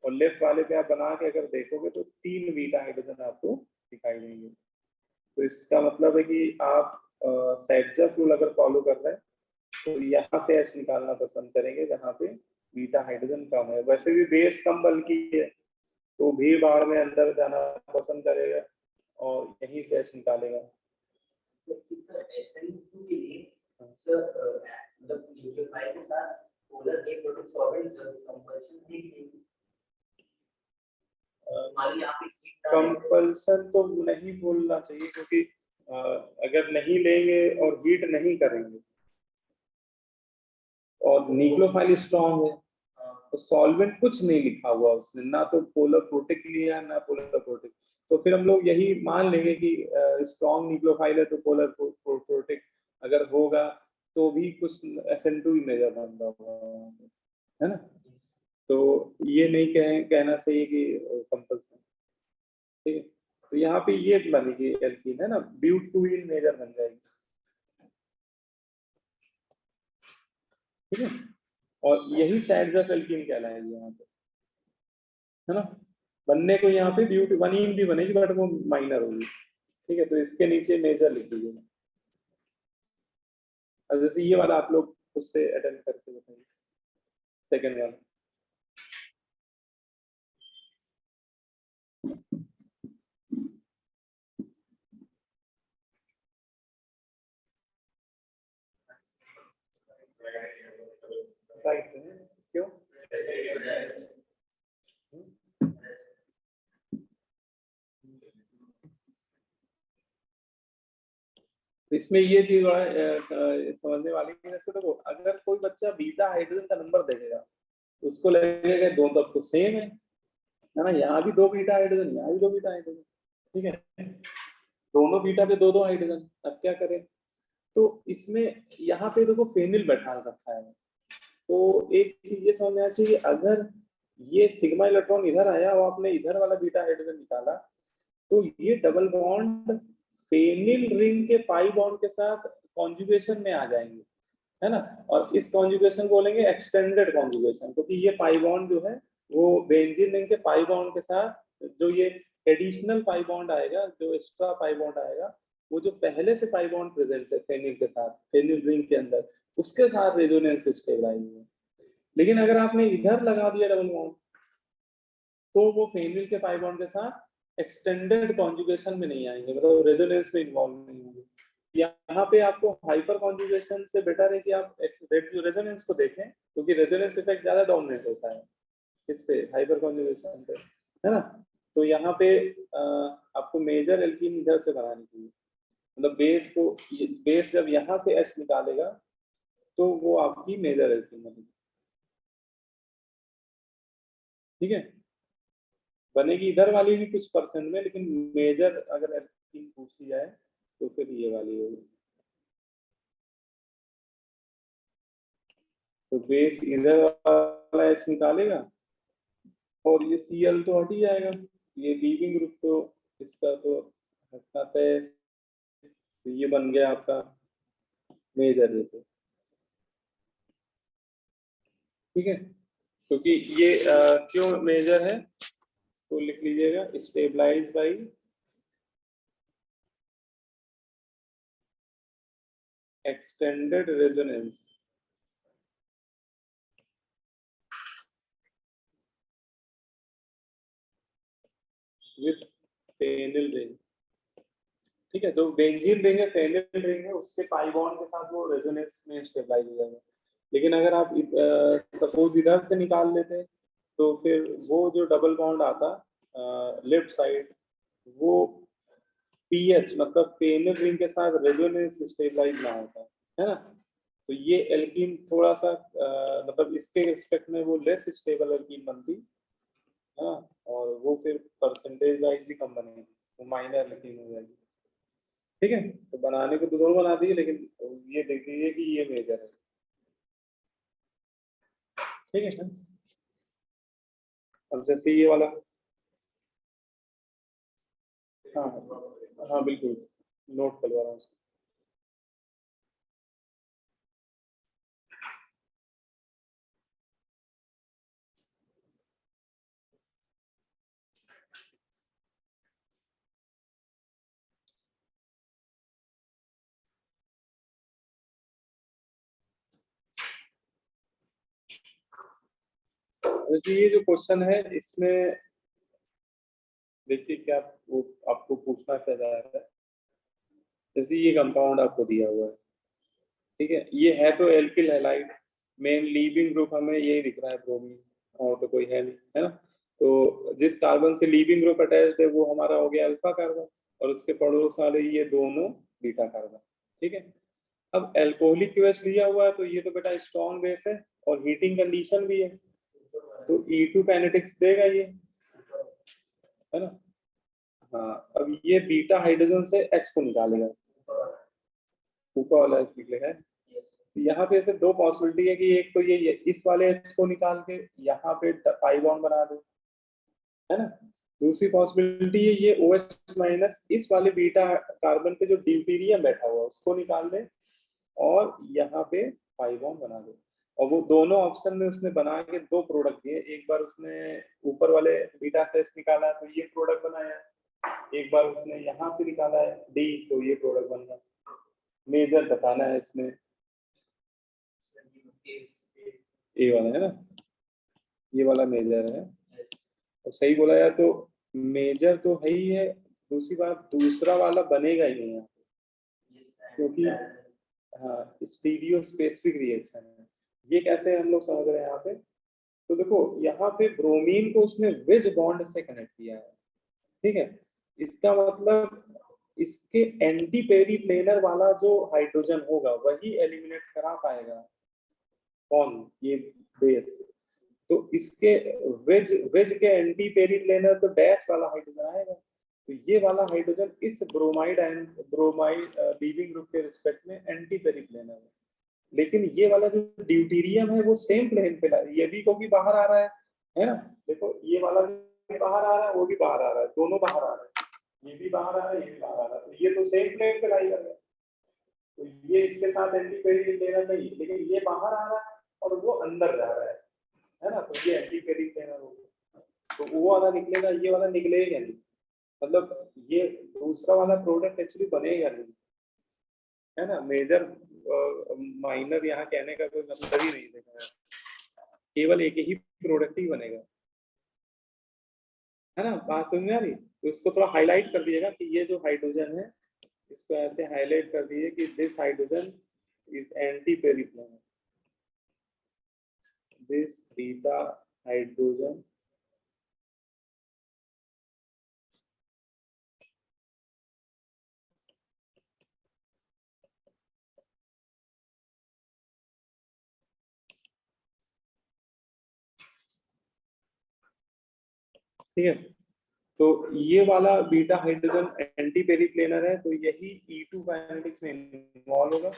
और लेफ्ट वाले पे आप बना के अगर देखोगे तो 3 बीटा हाइड्रोजन आपको दिखाई देंगे। तो इसका मतलब है कि आप सैडजफ रूल अगर फॉलो कर रहे हैं तो यहाँ से H निकालना पसंद करेंगे जहाँ पे बीटा हाइड्रोजन कम है। वैसे भी बेस कम बल्कि है तो भीड़ भाड़ में अंदर जाना पसंद करेगा और यहीं से H निकालेगा। SN2 के लिए सर मतलब न्यूक्लियोफाइल के साथ polar A product solvent compulsion है कि नहीं? मान आप कंपल्सन तो नहीं बोलना चाहिए, क्योंकि अगर नहीं लेंगे और हीट नहीं करेंगे और न्यूक्लियोफाइल स्ट्रॉन्ग है तो सॉल्वेंट कुछ नहीं लिखा हुआ उसने, ना तो पोलर प्रोटेक्ट लिया ना पोलर प्रोटेक्ट, तो फिर हम लोग यही मान लेंगे कि स्ट्रॉन्ग न्यूक्लियोफाइल है तो पोलर प्रोटेक्ट अगर होगा तो भी कुछ SN2 ही मेजर बन रहा होगा, है ना। तो ये नहीं कहना चाहिए कि कंपल्सन। ठीक है, तो यहाँ पे ये बनेगी एल्कीन, है ना, ब्यूट 2 मेजर बन जाएगी। ठीक है, और यही साइड्स ऑफ एल्कीन कहलाएगी यहाँ पे, है ना। बनने को यहाँ पे ब्यूटी वनीन भी बनेगी बट वो माइनर होगी, ठीक है। तो इसके नीचे मेजर लिख दीजिए। अब जैसे ये वाला आप लोग उससे अटेंड करके बताइए, सेकंड वाला। राइट, क्यों? इसमें ये चीज बड़ा समझने वाली है। जैसे देखो, अगर कोई बच्चा बीटा हाइड्रोजन का नंबर देखेगा तो उसको लगेगा दो तब तो सेम है ना। यहाँ भी 2 बीटा हाइड्रोजन, यहाँ भी 2 बीटा हाइड्रोजन, ठीक है। दोनों बीटा पे 2-2 हाइड्रोजन। अब क्या करें? तो इसमें यहाँ पे देखो फेनिल बैठा रखा है। तो एक चीज ये समझ में आना चाहिए, अगर ये सिग्मा इलेक्ट्रॉन इधर आया और आपने इधर वाला बीटा हाइड्रोजन निकाला तो ये डबल बॉन्ड फेनिल रिंग के पाई बॉन्ड के साथ कॉन्जुगेशन में आ जाएंगे, है ना। और इस कॉन्जुगेशन बोलेंगे एक्सटेंडेड कॉन्जुगेशन, क्योंकि ये पाई बॉन्ड जो है वो बेंजीन रिंग के पाई बॉन्ड के साथ जो ये एडिशनल पाई बॉन्ड आएगा, जो एक्स्ट्रा पाई बॉन्ड आएगा, वो जो पहले से पाई बॉन्ड प्रेजेंट है फेनिल के साथ, फेनिल रिंग के अंदर, उसके साथ रेजोनेंस स्टेबलाइज है। लेकिन अगर आपने इधर लगा दिया डबल बॉन्ड तो वो फेनिल के पाई बॉन्ड के साथ एक्सटेंडेड कॉन्जुगेशन में नहीं आएंगे, मतलब रेजोनेंस में इन्वॉल्व नहीं होंगे। यहाँ पे आपको हाइपर कॉन्जुगेशन से बेटर है कि आप रेजोनेंस को देखें, क्योंकि रेजोनेंस इफेक्ट ज्यादा डोमिनेट होता है इस पे, हाइपर कॉन्जुगेशन पे, है ना। तो यहाँ पे आपको मेजर एल्कीन इधर से बनानी चाहिए, मतलब बेस जब यहाँ से एच निकालेगा तो वो आपकी मेजर एल्कीन बनेगी, ठीक है। बनेगी इधर वाली भी कुछ परसेंट में, लेकिन मेजर अगर एल्कीन पूछ ली जाए तो फिर ये वाली होगी। तो बेस इधर वाला एच निकालेगा और ये Cl तो हट ही जाएगा, ये लीविंग ग्रुप तो इसका तो हटना तय, तो ये बन गया आपका मेजर जैसे, ठीक है। क्योंकि ये क्यों मेजर है तो लिख लीजिएगा, stabilize by extended resonance with phenyl ring, ठीक है। तो बेंजीन रिंग है, फेनिल रिंग है, उसके पाई बॉन्ड के साथ वो रेजोनेंस में स्टेबलाइज हो जाएगा। लेकिन अगर आप सपोज इधर से निकाल लेते तो फिर वो जो डबल बॉन्ड आता लेफ्ट साइड, वो पीएच मतलब फेनिल रिंग के साथ रेजोनेंस स्टेबलाइज ना होता है ना। तो ये एल्कीन थोड़ा सा मतलब इसके रिस्पेक्ट में वो लेस स्टेबल एल्कीन बनती है, और वो फिर परसेंटेज वाइज भी कम बनेगी, वो माइनर एल्कीन हो जाएगी, ठीक है। तो बनाने को तो दोनों बना दिए, लेकिन ये देख लीजिए कि ये मेजर है, ठीक है सर। अब जैसे ये वाला, हाँ हाँ बिल्कुल नोट करवा रहा हूँ। जैसे ये जो क्वेश्चन है इसमें देखिए क्या वो आपको पूछना क्या जा रहा है। जैसे ये कंपाउंड आपको दिया हुआ है, ठीक है, ये है तो alkyl halide, main leaving group हमें यही दिख रहा है ब्रोमीन, और तो कोई है नहीं, है ना। तो जिस कार्बन से लीविंग ग्रुप अटैच्ड है वो हमारा हो गया अल्फा कार्बन, और उसके पड़ोस वाले ये दोनों बीटा कार्बन, ठीक है। अब एल्कोहलिक बेस लिया हुआ है तो ये तो बेटा स्ट्रॉन्ग बेस है और हीटिंग कंडीशन भी है, तो E2 काइनेटिक्स देगा ये, है ना। हाँ, अब ये बीटा हाइड्रोजन से H को निकालेगा, ऊपर वाला लिख लेगा। यहाँ पे ऐसे 2 पॉसिबिलिटी है कि एक तो ये इस वाले H को निकाल के यहाँ पे पाई बॉन्ड बना दे, है ना। दूसरी पॉसिबिलिटी है ये OH माइनस इस वाले बीटा कार्बन पे जो ड्यूटेरियम बैठा हुआ है उसको निकाल दे और यहाँ पे पाई बॉन्ड बना दे। और वो दोनों ऑप्शन में उसने बना के दो प्रोडक्ट दिए। एक बार उसने ऊपर वाले बीटा से निकाला तो ये प्रोडक्ट बनाया, एक बार उसने यहाँ से निकाला है डी तो ये प्रोडक्ट बन गया। मेजर बताना है इसमें, ए वाला है ना, ये वाला मेजर है। तो सही बोला जाए तो मेजर तो है ही है, दूसरी बात दूसरा वाला बनेगा ही नहीं यहाँ पे, क्योंकि हाँ स्टीरियो स्पेसिफिक रिएक्शन है। ये कैसे हम लोग समझ रहे हैं यहाँ पे, तो देखो यहाँ पे ब्रोमीन को उसने वेज बॉन्ड से कनेक्ट किया है, ठीक है। इसका मतलब इसके एंटी पेरीप्लेनर वाला जो हाइड्रोजन होगा वही एलिमिनेट करा पाएगा कौन, ये बेस। तो इसके वेज वेज के एंटी पेरीप्लेनर तो डैश वाला हाइड्रोजन आएगा, तो ये वाला हाइड्रोजन इस ब्रोमाइड लीविंग ग्रुप के रिस्पेक्ट में एंटी पेरीप्लेनर है। लेकिन ये वाला जो ड्यूटीरियम है वो सेम प्लेन पे ये भी क्योंकि बाहर आ रहा है ना, देखो ये वाला भी बाहर आ रहा है, वो भी बाहर आ रहा है, दोनों बाहर आ रहे हैं, ये भी बाहर आ रहा है, ये भी बाहर आ रहा है, तो ये तो सेम प्लेन पे लाई कर रहे हैं। तो ये इसके साथ एंटी पेरीप्लेनर नहीं, लेकिन ये बाहर आ रहा है और वो अंदर जा रहा है ना, तो ये एंटी पेरीप्लेनर होगा, तो वो वाला निकलेगा, ये वाला निकलेगा नहीं। मतलब ये दूसरा वाला प्रोडक्ट एक्चुअली बनेगा नहीं, है ना। मेजर माइनर यहाँ कहने का कोई मतलब ही नहीं देखा है, केवल एक ही प्रोडक्ट ही बनेगा, है ना। बात समझ में आ रही, तो इसको थोड़ा हाईलाइट कर दिएगा कि ये जो हाइड्रोजन है इसको ऐसे हाईलाइट कर दीजिए कि this hydrogen is anti periplanar, this beta hydrogen ठीक है। तो ये वाला बीटा हाइड्रोजन एंटी पेरीप्लेनर है, तो यही E2 काइनेटिक्स में इन्वॉल्व होगा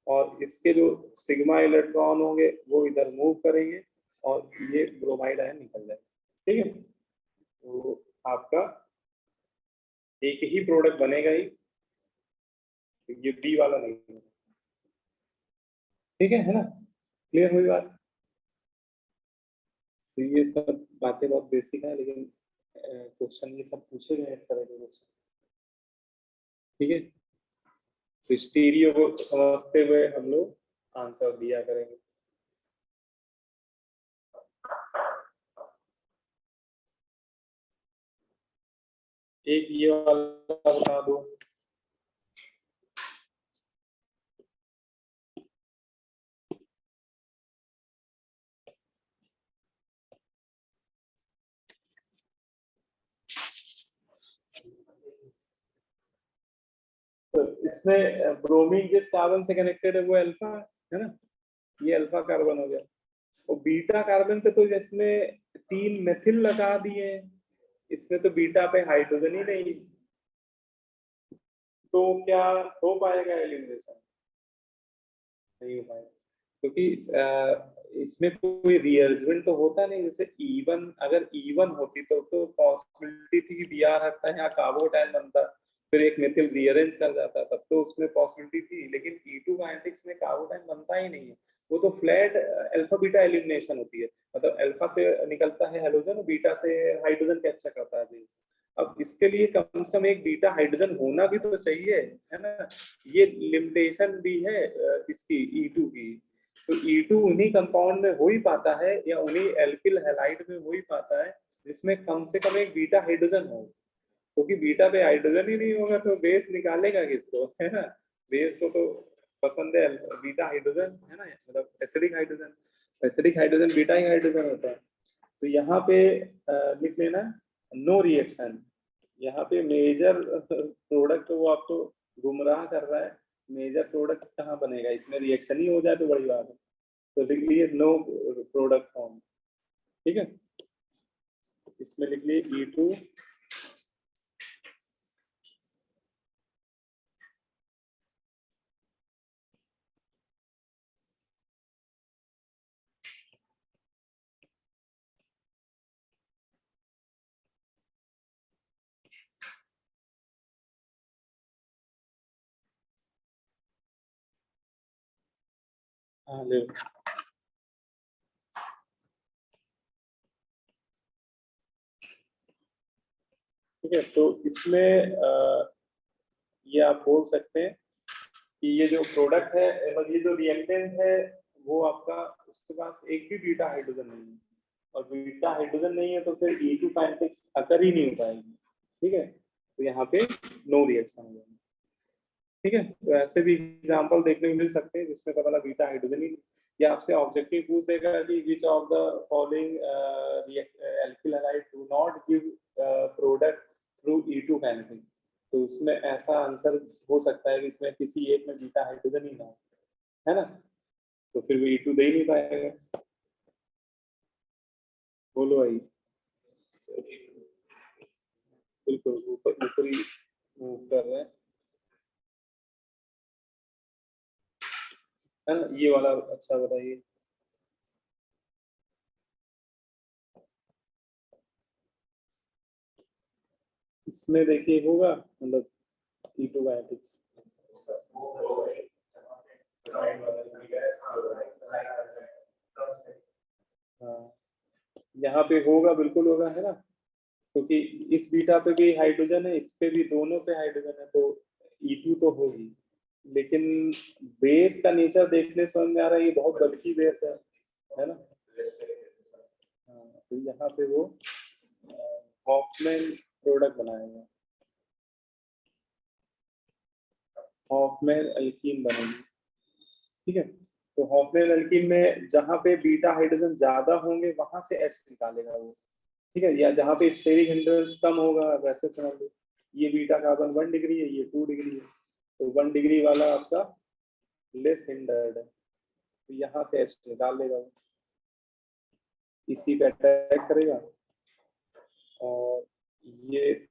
और इसके जो सिग्मा इलेक्ट्रॉन होंगे वो इधर मूव करेंगे और ये ब्रोमाइड आयन निकल जाएगा, ठीक है। तो आपका एक ही प्रोडक्ट बनेगा ही, ये डी वाला नहीं, ठीक है ना। क्लियर हुई बात। तो ये सब बातें बहुत बेसिक है, लेकिन क्वेश्चन ये सब पूछे गए इस तरह के क्वेश्चन, ठीक है। तो स्टीरियो को समझते हुए हम लोग आंसर दिया करेंगे। एक ये वाला बता दो, तो इसमें ब्रोमीन जिस कार्बन से कनेक्टेड है वो अल्फा है ना, ये अल्फा कार्बन हो गया। और बीटा कार्बन पे तो इसमें 3 मेथिल लगा दिए, इसमें तो बीटा पे हाइड्रोजन ही नहीं, तो क्या हो पाएगा एलिमिनेशन, नहीं हो पाएगा, क्योंकि इसमें कोई रीअरेंजमेंट तो होता नहीं। जैसे E1 अगर E1 होती तो पॉसिबिलिटी थी कि Br हटता है, यहाँ कार्बोटाइल बनता, फिर एक मेथिल रीअरेंज कर जाता, तब तो उसमें पॉसिबिलिटी थी। लेकिन E2 काइनेटिक्स में कार्बोटाइल बनता ही नहीं है, वो तो फ्लैट अल्फा बीटा एलिमिनेशन होती है, मतलब अल्फा से निकलता है हाइड्रोजन और बीटा से हाइड्रोजन कैप्चर करता है बेस। अब इसके लिए कम से कम एक बीटा हाइड्रोजन होना भी तो चाहिए, है ना। ये लिमिटेशन भी है इसकी E2 की। तो E2 उन्हीं कंपाउंड में हो ही पाता है या उन्हीं एल्किल हैलाइड में हो ही पाता है जिसमें कम से कम एक बीटा हाइड्रोजन हो, क्योंकि बीटा पे हाइड्रोजन ही नहीं होगा तो बेस निकालेगा किसको, है ना। बेस को तो पसंद है बीटा हाइड्रोजन, है ना, मतलब acidic hydrogen, acidic hydrogen beta ही हाइड्रोजन होता है। तो यहाँ पे लिख लेना नो रिएक्शन, यहाँ पे मेजर प्रोडक्ट वो आपको गुमराह कर रहा है, मेजर प्रोडक्ट कहाँ बनेगा, इसमें रिएक्शन ही हो जाए तो बड़ी बात है। तो लिख लिए नो प्रोडक्ट फॉर्म, ठीक है। इसमें लिख लिए E2 हाँ ले ठीक है, तो इसमें ये आप बोल सकते हैं कि ये जो प्रोडक्ट है, मतलब ये जो रिएक्टेंट है वो आपका, उसके पास एक भी बीटा हाइड्रोजन नहीं है, और बीटा हाइड्रोजन नहीं है तो फिर E2 काइनेटिक्स अकर ही नहीं हो पाएगी। ठीक है, तो यहाँ पे नो रिएक्शन हो जाएगा। ठीक है, तो ऐसे भी एग्जांपल देखने को मिल सकते हैं जिसमें पता लगा बीटा हाइड्रोजन ही, या आपसे ऑब्जेक्टिव पूछ देगा कि which of the following alkyl halide do not give product through E2 kinetics, तो उसमें ऐसा आंसर हो सकता है कि इसमें किसी एक में बीटा हाइड्रोजन ही ना हो, है ना, तो फिर वो E2 दे ही नहीं पाएगा। बोलो भाई, बिल्कुल ऊपर ऊपरी मूव कर रहे हैं, है ना, ये वाला अच्छा बताइए। इसमें देखिए होगा मतलब E2 काइनेटिक्स, हाँ यहाँ पे होगा, बिल्कुल होगा, है ना, क्योंकि इस बीटा पे भी हाइड्रोजन है, इस पे भी, दोनों पे हाइड्रोजन है, तो E2 तो होगी। लेकिन बेस का नेचर देखने समझ में आ रहा है, ये बहुत बल्की बेस है ना, हाँ, तो यहाँ पे वो हॉफमैन प्रोडक्ट बनाएगा, हॉफमैन एल्कीन बनेगी। ठीक है, तो हॉफमैन एल्कीन में जहाँ पे बीटा हाइड्रोजन ज्यादा होंगे वहां से H निकालेगा वो। ठीक है, या जहाँ पे स्टेरिक हिंड्रेंस कम होगा, वैसे समझ लो ये बीटा कार्बन 1 डिग्री है, ये 2 डिग्री है, तो 1 डिग्री वाला आपका लेस हिंडर्ड है, तो यहाँ से H निकाल लेगा वो, इसी पे अटैक करेगा, और ये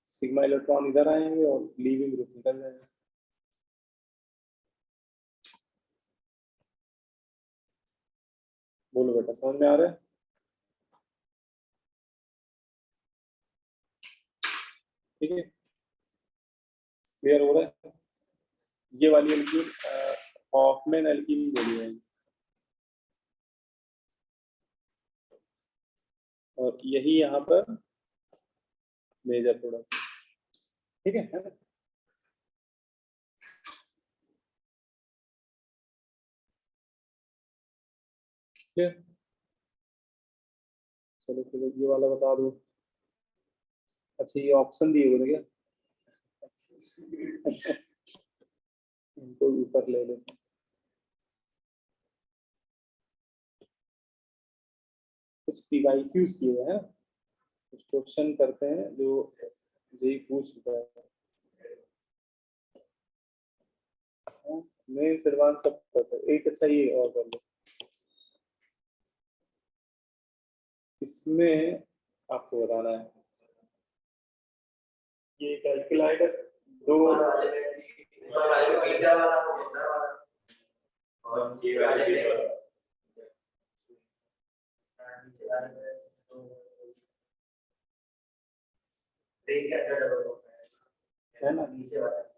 सिग्मा इलेक्ट्रॉन इधर आएंगे और लीविंग ग्रुप निकल जाएगा। बोलो बेटा, समझ में आ रहा है? ठीक है, क्लियर हो रहा है? ये वाली एल्कीन हॉफमैन एल्कीन बोली है, और यही यहाँ पर मेजर प्रोडक्ट। ठीक है ना? चलो चलो, ये वाला बता दो। अच्छा, ये ऑप्शन दिए हुए थे क्या? इनको ऊपर ले लेते हैं। कुछ PYQs किए हुए हैं, कुछ क्वेश्चन करते हैं जो यही पूछ चुका है। मेंस एडवांस सब कर सकते, एक अच्छा ये और कर लो। इसमें आपको बताना है, ये कैलकुलेटर दो, है ना,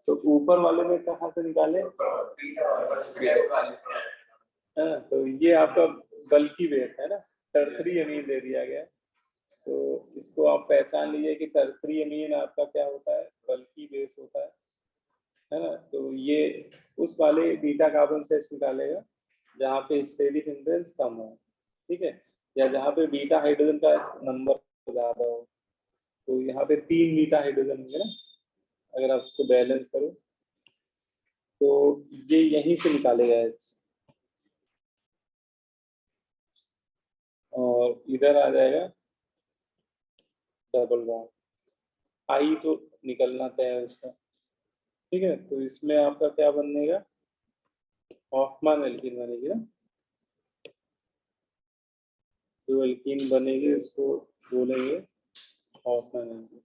तो ऊपर वाले में कहाँ से निकाले, है ना, तो ये आपका बल्कि बेस है ना, टर्सरी अमीन दे दिया गया, तो इसको आप पहचान लीजिए कि टर्सरी अमीन आपका क्या होता है, बल्कि बेस होता है ना, तो ये उस वाले बीटा कार्बन से निकालेगा जहाँ पे स्टेरिक हिंड्रेंस कम हो, ठीक है, या जहाँ पे बीटा हाइड्रोजन का नंबर ज्यादा हो, तो यहाँ पे 3 बीटा हाइड्रोजन होंगे ना, अगर आप उसको बैलेंस करो तो ये यहीं से निकालेगा H, और इधर आ जाएगा डबल बॉन्ड, I तो निकलना तय है उसका। ठीक है, तो इसमें आपका क्या बनेगा, हॉफमैन एल्कीन बनेगी ना, जो एल्कीन बनेगी इसको बोलेंगे हॉफमैन एल्कीन।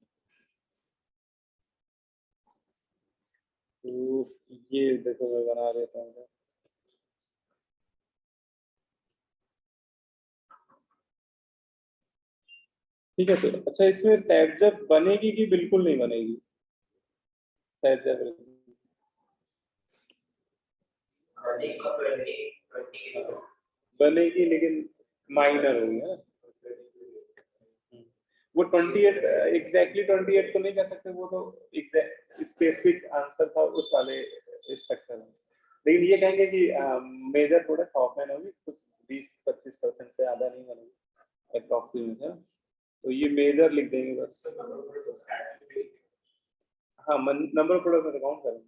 तो ये देखो मैं बना देता हूँ। ठीक है, तो अच्छा इसमें सेट जब बनेगी कि बिल्कुल नहीं बनेगी, सेट जब बनेगी लेकिन माइनर होगी, है ना, वो 28 एग्जैक्टली 28 तो नहीं कह सकते, वो तो स्पेसिफिक आंसर था उस वाले स्ट्रक्चर में। लेकिन ये कहेंगे कि मेजर प्रोडक्ट ऑफलाइन होगी, कुछ 20-25% से ज्यादा नहीं बनेगी अप्रोक्सीमेट है। तो ये मेजर लिख देंगे बस। हाँ, नंबर प्रोडक्ट में तो काउंट करेंगे,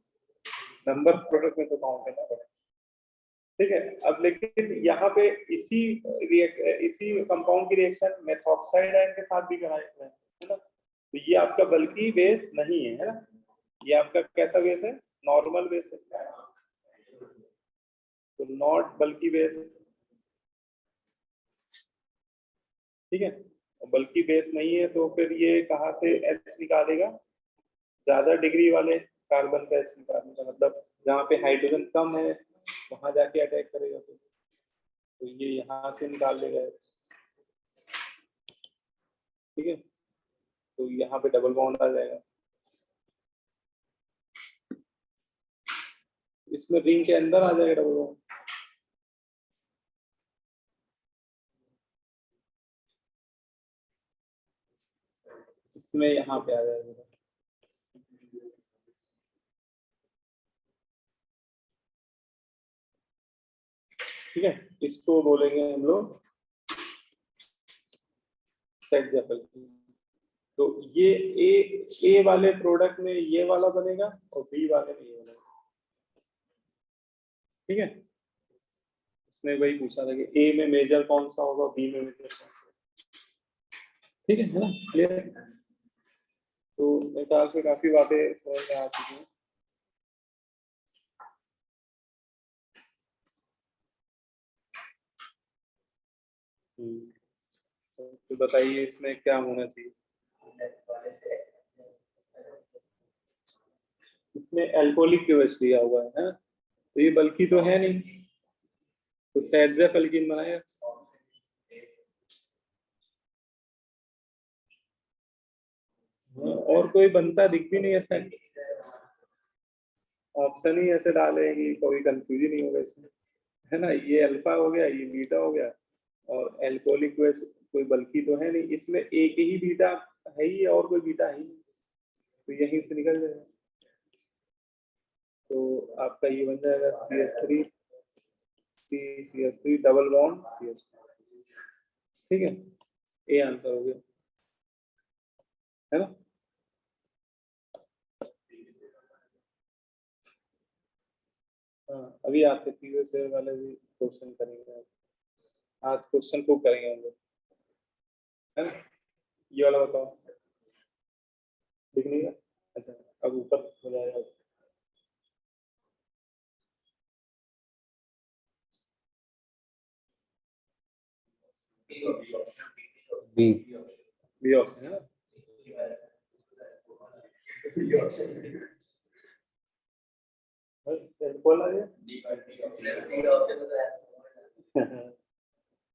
नंबर प्रोडक्ट में तो काउंट करना पड़ेगा। ठीक है, अब लेकिन यहाँ पे इसी कंपाउंड की रिएक्शन मेथॉक्साइड आयन के साथ भी कराए है ना। तो ये आपका बल्कि बेस नहीं है ना, ये आपका कैसा बेस है, नॉर्मल बेस है। तो नॉट बल्कि बेस, ठीक है, बल्कि बेस नहीं है तो फिर ये कहाँ से H निकालेगा, ज्यादा डिग्री वाले कार्बन का H निकालने का मतलब जहाँ पे हाइड्रोजन कम है वहां जाके अटैक करेगा। तो ये यहाँ से निकाल लेगा H, ठीक है। तो यहाँ पे डबल बॉन्ड आ जाएगा, इसमें रिंग के अंदर आ जाएगा डबल बॉन्ड। इसमें यहाँ पे आ जाएगा, ठीक है। इसको बोलेंगे हम लोग सेट जफल। तो ये ए वाले प्रोडक्ट में ये वाला बनेगा और बी वाले में ये बनेगा, ठीक है। उसने वही पूछा था कि ए में मेजर कौन सा होगा, बी में मेजर कौन सा, ठीक है ना, क्लियर। तो मेरे ख्याल से काफी बातें समझ में आ चुकी हैं। तो बताइए इसमें क्या होना चाहिए। इसमें एल्कोहलिक QH दिया हुआ है ना? तो ये बल्कि तो है नहीं, तो सैडजेफ एल्कीन बनाएगा। और कोई बनता दिख भी नहीं है, ऑप्शन ही ऐसे डाले कि कोई कंफ्यूजन नहीं होगा इसमें, है ना। ये अल्फा हो गया, ये बीटा हो गया, और एल्कोहलिक कोई बल्कि तो है नहीं, इसमें एक ही बीटा है ही और कोई बीटा है ही नहीं, तो यहीं से निकल जाएगा। तो आपका ये बन जाएगा CH3 CH3 double bond CH, ठीक है। ये आंसर हो गया, है ना। हाँ, अभी आपके प्रीवियस ईयर वाले भी क्वेश्चन करेंगे, आज क्वेश्चन को करेंगे हम लोग, है ना। ये वाला बताओ, दिख नहीं रहा, अच्छा अब ऊपर हो जाएगा। बी बी ऑप्शन है ना, बोल आ गया।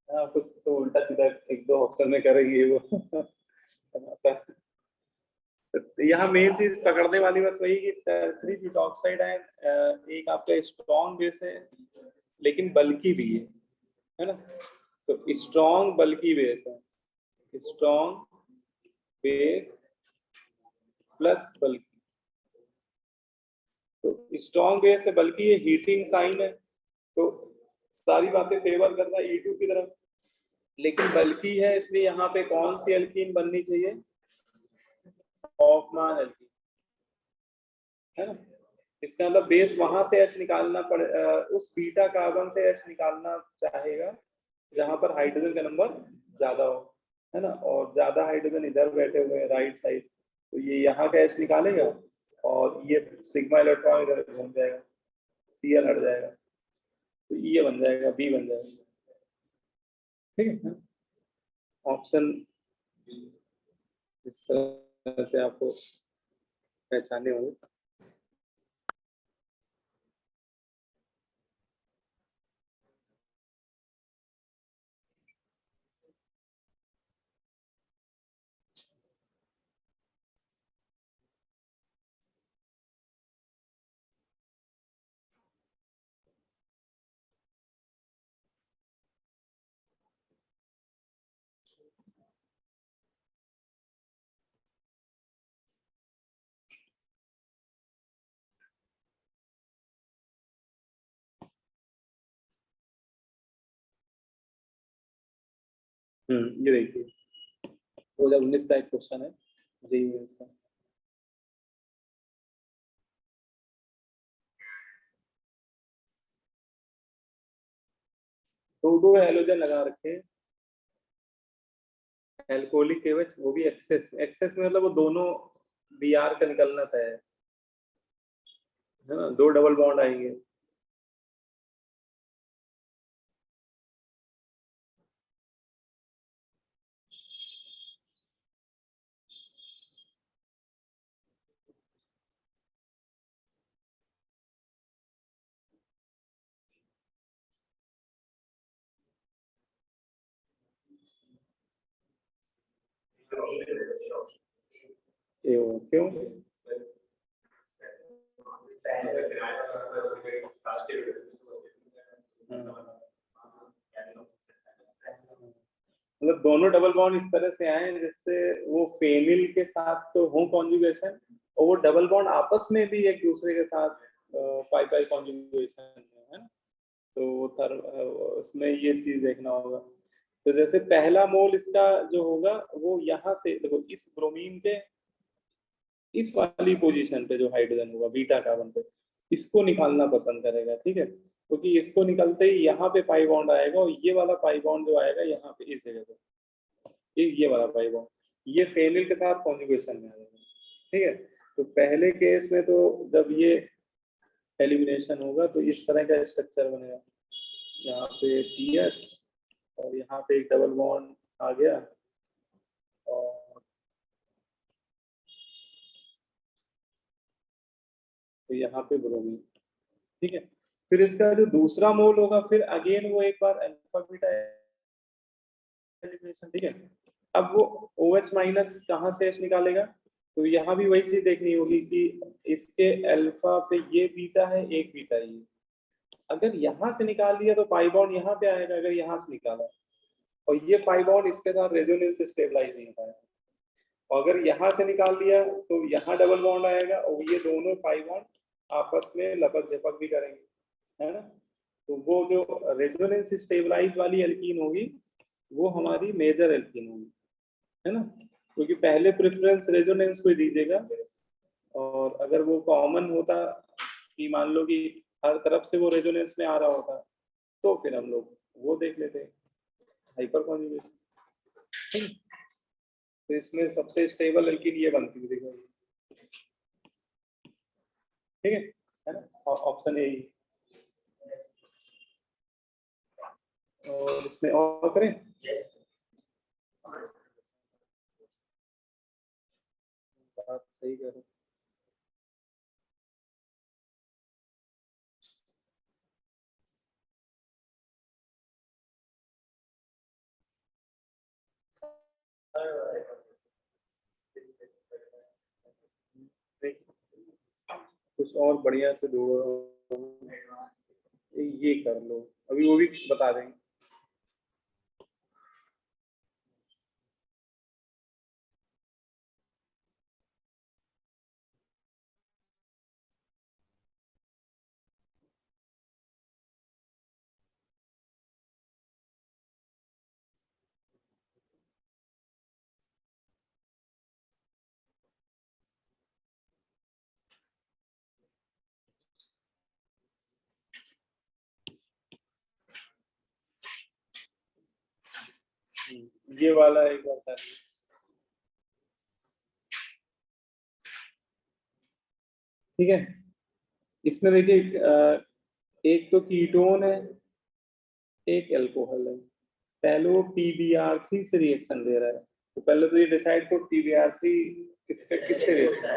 हाँ, कुछ तो उल्टा सीधा एक दो ऑप्शन में करेंगे वो। तमाशा। यहाँ मेन चीज पकड़ने वाली बस वही कि टर्सरी ब्यूटॉक्साइड आयन एक आपका स्ट्रॉन्ग बेस है लेकिन बल्कि भी है ना। तो स्ट्रॉन्ग बल्कि बेस है, स्ट्रॉन्ग बेस प्लस बल्कि। तो स्ट्रॉन्ग बेस है बल्कि ये हीटिंग साइन है, तो सारी बातें फेवर कर रहा है E2 की तरफ, लेकिन बल्कि है इसलिए यहाँ पे कौन सी एल्कीन बननी चाहिए, हॉफमैन एल्कीन, है ना। इसका मतलब बेस वहां से H निकालना पड़े, उस बीटा कार्बन से H निकालना चाहेगा जहां पर हाइड्रोजन का नंबर ज्यादा हो, है ना। और ज्यादा हाइड्रोजन इधर बैठे हुए हैं राइट साइड, तो ये यहाँ का H निकालेगा और ये सिग्मा इलेक्ट्रॉन इधर घूम जाएगा, Cl हट जाएगा, तो ये बन जाएगा, बी बन जाएगा, ठीक है। ऑप्शन इस तरह से आपको पहचाने होंगे। ये देखिए 2019 का एक क्वेश्चन है जेईई मेंस का। दो हैलोजन लगा रखे एल्कोहलिक KOH, वो भी एक्सेस में, मतलब वो दोनों Br का निकलना तय है ना, 2 डबल बॉन्ड आएंगे। क्यों? मतलब दोनों डबल बॉन्ड इस तरह से आए जिससे वो फेनिल के साथ तो हो कॉन्जुगेशन, और वो डबल बॉन्ड आपस में भी एक दूसरे के साथ पाई पाई कॉन्जुगेशन है ना। तो उसमें ये चीज देखना होगा। तो जैसे पहला मोल इसका जो होगा वो यहाँ से देखो, इस ब्रोमीन के इस वाली पोजीशन पे जो हाइड्रोजन होगा बीटा कार्बन पे, इसको निकालना पसंद करेगा, ठीक है, क्योंकि इसको निकलते ही यहाँ पे पाई बॉन्ड आएगा, और ये वाला पाई बॉन्ड जो आएगा यहाँ पे इस जगह पे, ये वाला पाई बॉन्ड ये फेनिल के साथ कॉन्जुगेशन में आ जाएगा, ठीक है। तो पहले केस में तो जब ये एलिमिनेशन होगा तो इस तरह का स्ट्रक्चर बनेगा, यहाँ पे PH और यहाँ पे एक डबल बॉन्ड आ गया, और तो यहाँ पे ब्रोमीन, ठीक है। फिर इसका जो दूसरा मोल होगा, फिर अगेन वो एक बार अल्फा बीटा एलिमिनेशन, ठीक है। अब वो OH माइनस कहाँ से H निकालेगा, तो यहाँ भी वही चीज देखनी होगी कि इसके अल्फा पे ये बीटा है, एक बीटा ये, अगर यहाँ से निकाल लिया तो पाई बॉन्ड यहाँ पे आएगा, अगर यहाँ से निकाला, और ये पाई बॉन्ड इसके साथ रेजोनेंस से स्टेबलाइज नहीं हो पाएगा, और अगर यहाँ से निकाल लिया तो यहाँ डबल बॉन्ड आएगा, और ये दोनों पाई बॉन्ड आपस में लपक झपक भी करेंगे, है ना। तो वो जो रेजोनेंस स्टेबलाइज वाली एल्कीन होगी वो हमारी मेजर एल्कीन होगी, है ना, क्योंकि पहले प्रेफरेंस रेजोनेंस को दीजिएगा, और अगर वो कॉमन होता कि मान लो कि हर तरफ से वो रेजोनेंस में आ रहा होता, तो फिर हम लोग वो देख लेते हाइपर कॉन्जुगेशन। तो इसमें सबसे स्टेबल एल्कीन ये बनती है, देखो, ठीक है ना, ऑप्शन ए। और इसमें और करें, बात सही कह रहे हो। कुछ और बढ़िया से दो, ये कर लो, अभी वो भी बता देंगे। ये वाला एक बार बता दीजिए। ठीक है, इसमें देखिए एक तो कीटोन है, एक अल्कोहल है, पहले वो PBr3 से रिएक्शन दे रहा है, तो पहले तो ये डिसाइड करो PBr3 किससे रिएक्शन,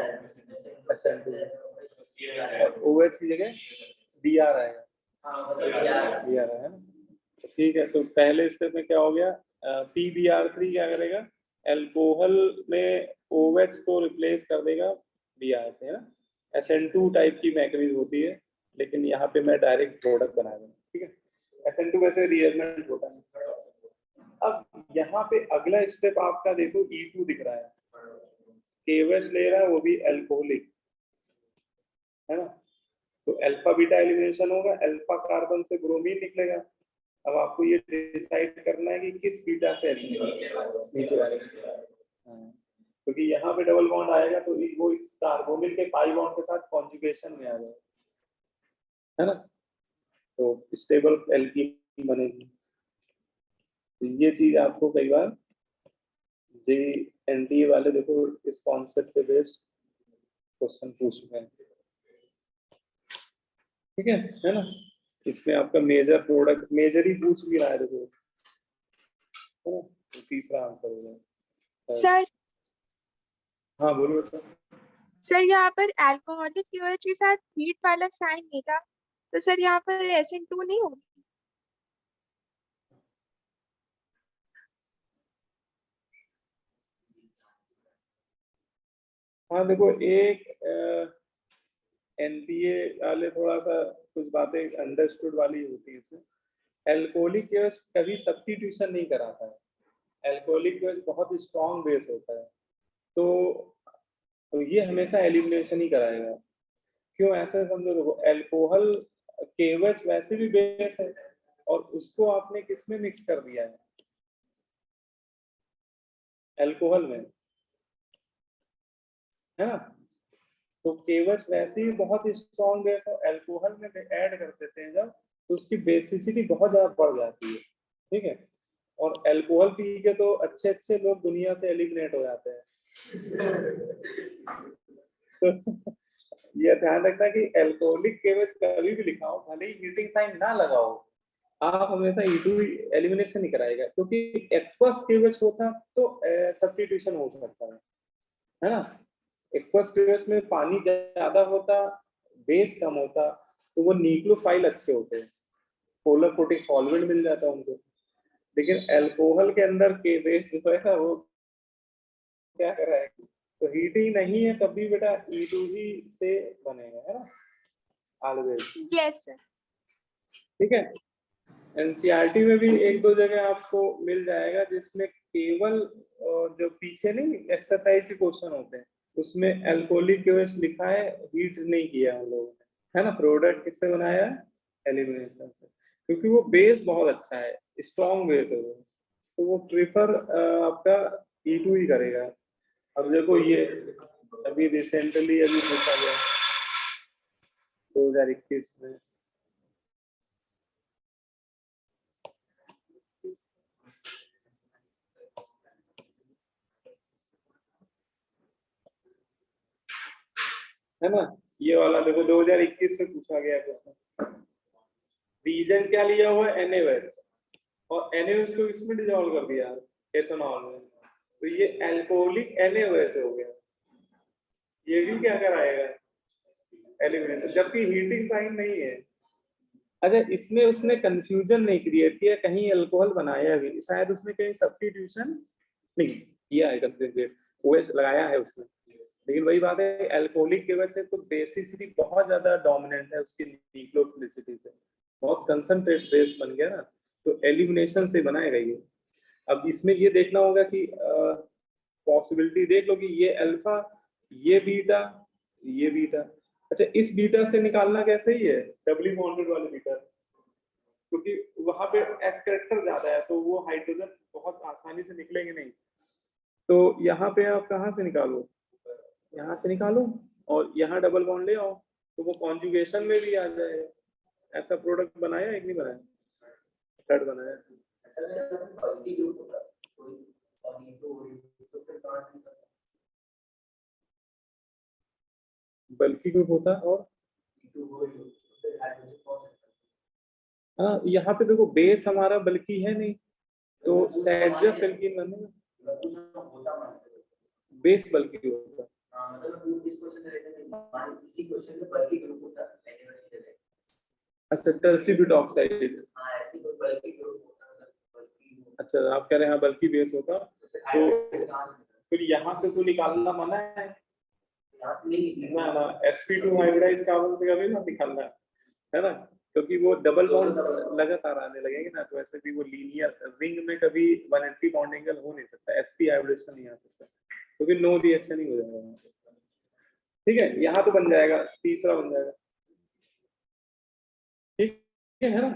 OH की जगह Br आएगा, Br है ना। ठीक है, तो पहले स्टेप में क्या हो गया, PBr3 क्या करेगा, अल्कोहल में OH को रिप्लेस कर देगा Br से, है ना। SN2 टाइप की मैकेनिज्म होती है, लेकिन यहाँ पे मैं डायरेक्ट प्रोडक्ट बना दूँ, ठीक है। SN2 वैसे रिएजमेंट होता है। अब यहाँ पे अगला स्टेप आपका देखो E2 दिख रहा है, KOH ले रहा है, वो भी अल्कोहलिक, है ना। तो अल्फा बीटा एलिमिनेशन होगा, अल्फा कार्बन से ब्रोमीन निकलेगा, अब आपको ये डिसाइड करना है कि किस बीटा से H निकलेगा नीचे वाले हाँ, क्योंकि यहाँ पे डबल बॉन्ड आएगा तो वो इस कार्बोनिल के पाई बॉन्ड के साथ कॉन्जुगेशन में आ जाएगा, है ना, तो स्टेबल एल्कीन बनेगी। तो ये चीज आपको कई बार जे एनडीए वाले देखो इस कॉन्सेप्ट पे बेस्ड क्वेश्चन पूछ रहे हैं, ठीक है ना। इसमें आपका मेजर प्रोडक्ट मेजर ही पूछ भी रहा है देखो, है ना, तो तीसरा आंसर हो जाए। सर हाँ बोलो बेटा। सर यहाँ पर अल्कोहलिक क्योएच के साथ हीट वाला साइन नहीं था, तो सर यहाँ पर SN2 नहीं होगी। हाँ देखो एक एनपीए वाले थोड़ा सा कुछ बातें अंडरस्टूड वाली होती है इसमें। एल्कोहलिक केवल कभी सब्स्टिट्यूशन नहीं कराता है, एल्कोहलिक केवल बहुत स्ट्रॉन्ग बेस होता है, तो ये हमेशा एलिमिनेशन ही कराएगा। क्यों ऐसे समझो, देखो एल्कोहल केवच वैसे भी बेस है और उसको आपने किस में मिक्स कर दिया है, एल्कोहल में, है ना, तो केवच वैसे ही बहुत स्ट्रॉन्ग बेस है, एल्कोहल में ऐड कर देते हैं जब, तो उसकी बेसिसिटी बहुत ज्यादा बढ़ जाती है, ठीक है। और एल्कोहल पी के तो अच्छे अच्छे लोग दुनिया से एलिमिनेट हो जाते हैं। तो ये ध्यान रखना कि एल्कोहलिक केवच कभी भी लिखा हो, भले ही हीटिंग साइन ना लगाओ, आप हमेशा E2 एलिमिनेशन नहीं कराएगा, क्योंकि एक्वस केवच होता तो सब्स्टिट्यूशन हो सकता है ना। एक्वस केवच में पानी ज्यादा होता, बेस कम होता, तो वो न्यूक्लियोफाइल अच्छे होते हैं, पोलर प्रोटीन सॉल्वेंट मिल जाता है उनको। लेकिन अल्कोहल के अंदर के बेस जो है ना, वो क्या कर रहा है, तो हीट ही नहीं है तब भी बेटा E2 ही से बनेगा, है ना, ऑलवेज। Yes sir. ठीक है, एनसीईआरटी में भी एक दो जगह आपको मिल जाएगा जिसमें केवल जो पीछे नहीं एक्सरसाइज के क्वेश्चन होते हैं उसमें अल्कोहलिक केवल लिखा है, हीट नहीं किया हम लोगों ने, है ना, प्रोडक्ट किससे बनाया, एलिमिनेशन से, क्योंकि वो बेस बहुत अच्छा है, स्ट्रॉन्ग बेस है वो, तो वो प्रेफर आपका E2 ही करेगा। अब देखो ये अभी रिसेंटली अभी पूछा गया 2021 में, है ना, ये वाला देखो 2021 में पूछा गया क्वेश्चन। रीजन क्या लिया हुआ है, NaOH, और NaOH को इसमें डिसॉल्व कर दिया एथेनॉल में, तो ये अल्कोहलिक NaOH हो गया, ये भी क्या कराएगा, एलिमिनेशन, जबकि हीटिंग साइन नहीं है। अच्छा, इसमें उसने कंफ्यूजन नहीं क्रिएट किया, कहीं अल्कोहल बनाया भी, शायद उसने कहीं सब्स्टिट्यूशन नहीं किया है, कंप्लीट OH लगाया है उसने, लेकिन वही बात है अल्कोहलिक के वजह से तो बेसिसिटी बहुत ज्यादा डोमिनेंट है उसकी न्यूक्लियोफिलिसिटी पे, बहुत कंसंट्रेट बेस बन गया ना, तो एलिमिनेशन से बनाएगा ये। अब इसमें ये देखना होगा कि पॉसिबिलिटी देख लो कि ये अल्फा, ये बीटा, ये बीटा, अच्छा इस बीटा से निकालना कैसे ही है, डबली बॉन्डेड वाले बीटा, क्योंकि वहां पे एस कैरेक्टर ज्यादा है तो वो हाइड्रोजन बहुत आसानी से निकलेंगे नहीं, तो यहाँ पे आप कहाँ से निकालो, यहाँ से निकालो और यहाँ डबल बॉन्ड ले आओ, तो वो कॉन्जुगेशन में भी आ जाएगा। ऐसा प्रोडक्ट बनाया एक नहीं बनाया, थर्ड बनाया। बल्कि ग्रुप होता है और हाँ, यहाँ पे देखो बेस हमारा बल्कि है नहीं, तो सैडजफ एल्कीन बनेगा, बेस बल्कि होता है। अच्छा टर्सी ऑक्साइड, अच्छा आप कह रहे हैं बल्कि बेस होता, तो फिर यहाँ से तो निकालना मना है ना, ना sp2 हाइब्रिडाइज कार्बन से कभी ना निकालना है ना, क्योंकि वो डबल बॉन्ड लगातार आने लगेंगे ना, तो ऐसे भी वो लीनियर रिंग में कभी 180 बॉन्ड एंगल हो नहीं सकता, sp हाइब्रिडेशन नहीं आ सकता, क्योंकि नो रिएक्शन ही हो जाएगा। ठीक है, यहाँ तो बन जाएगा, तीसरा बन जाएगा, ठीक है ना।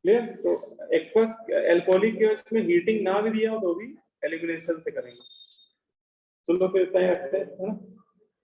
क्लियर। तो एक्वस एल्कोहलिक केओएच में हीटिंग ना भी दिया हो तो भी एलिमिनेशन से करेंगे। चलो फिर इतना ही रखते हैं, है ना।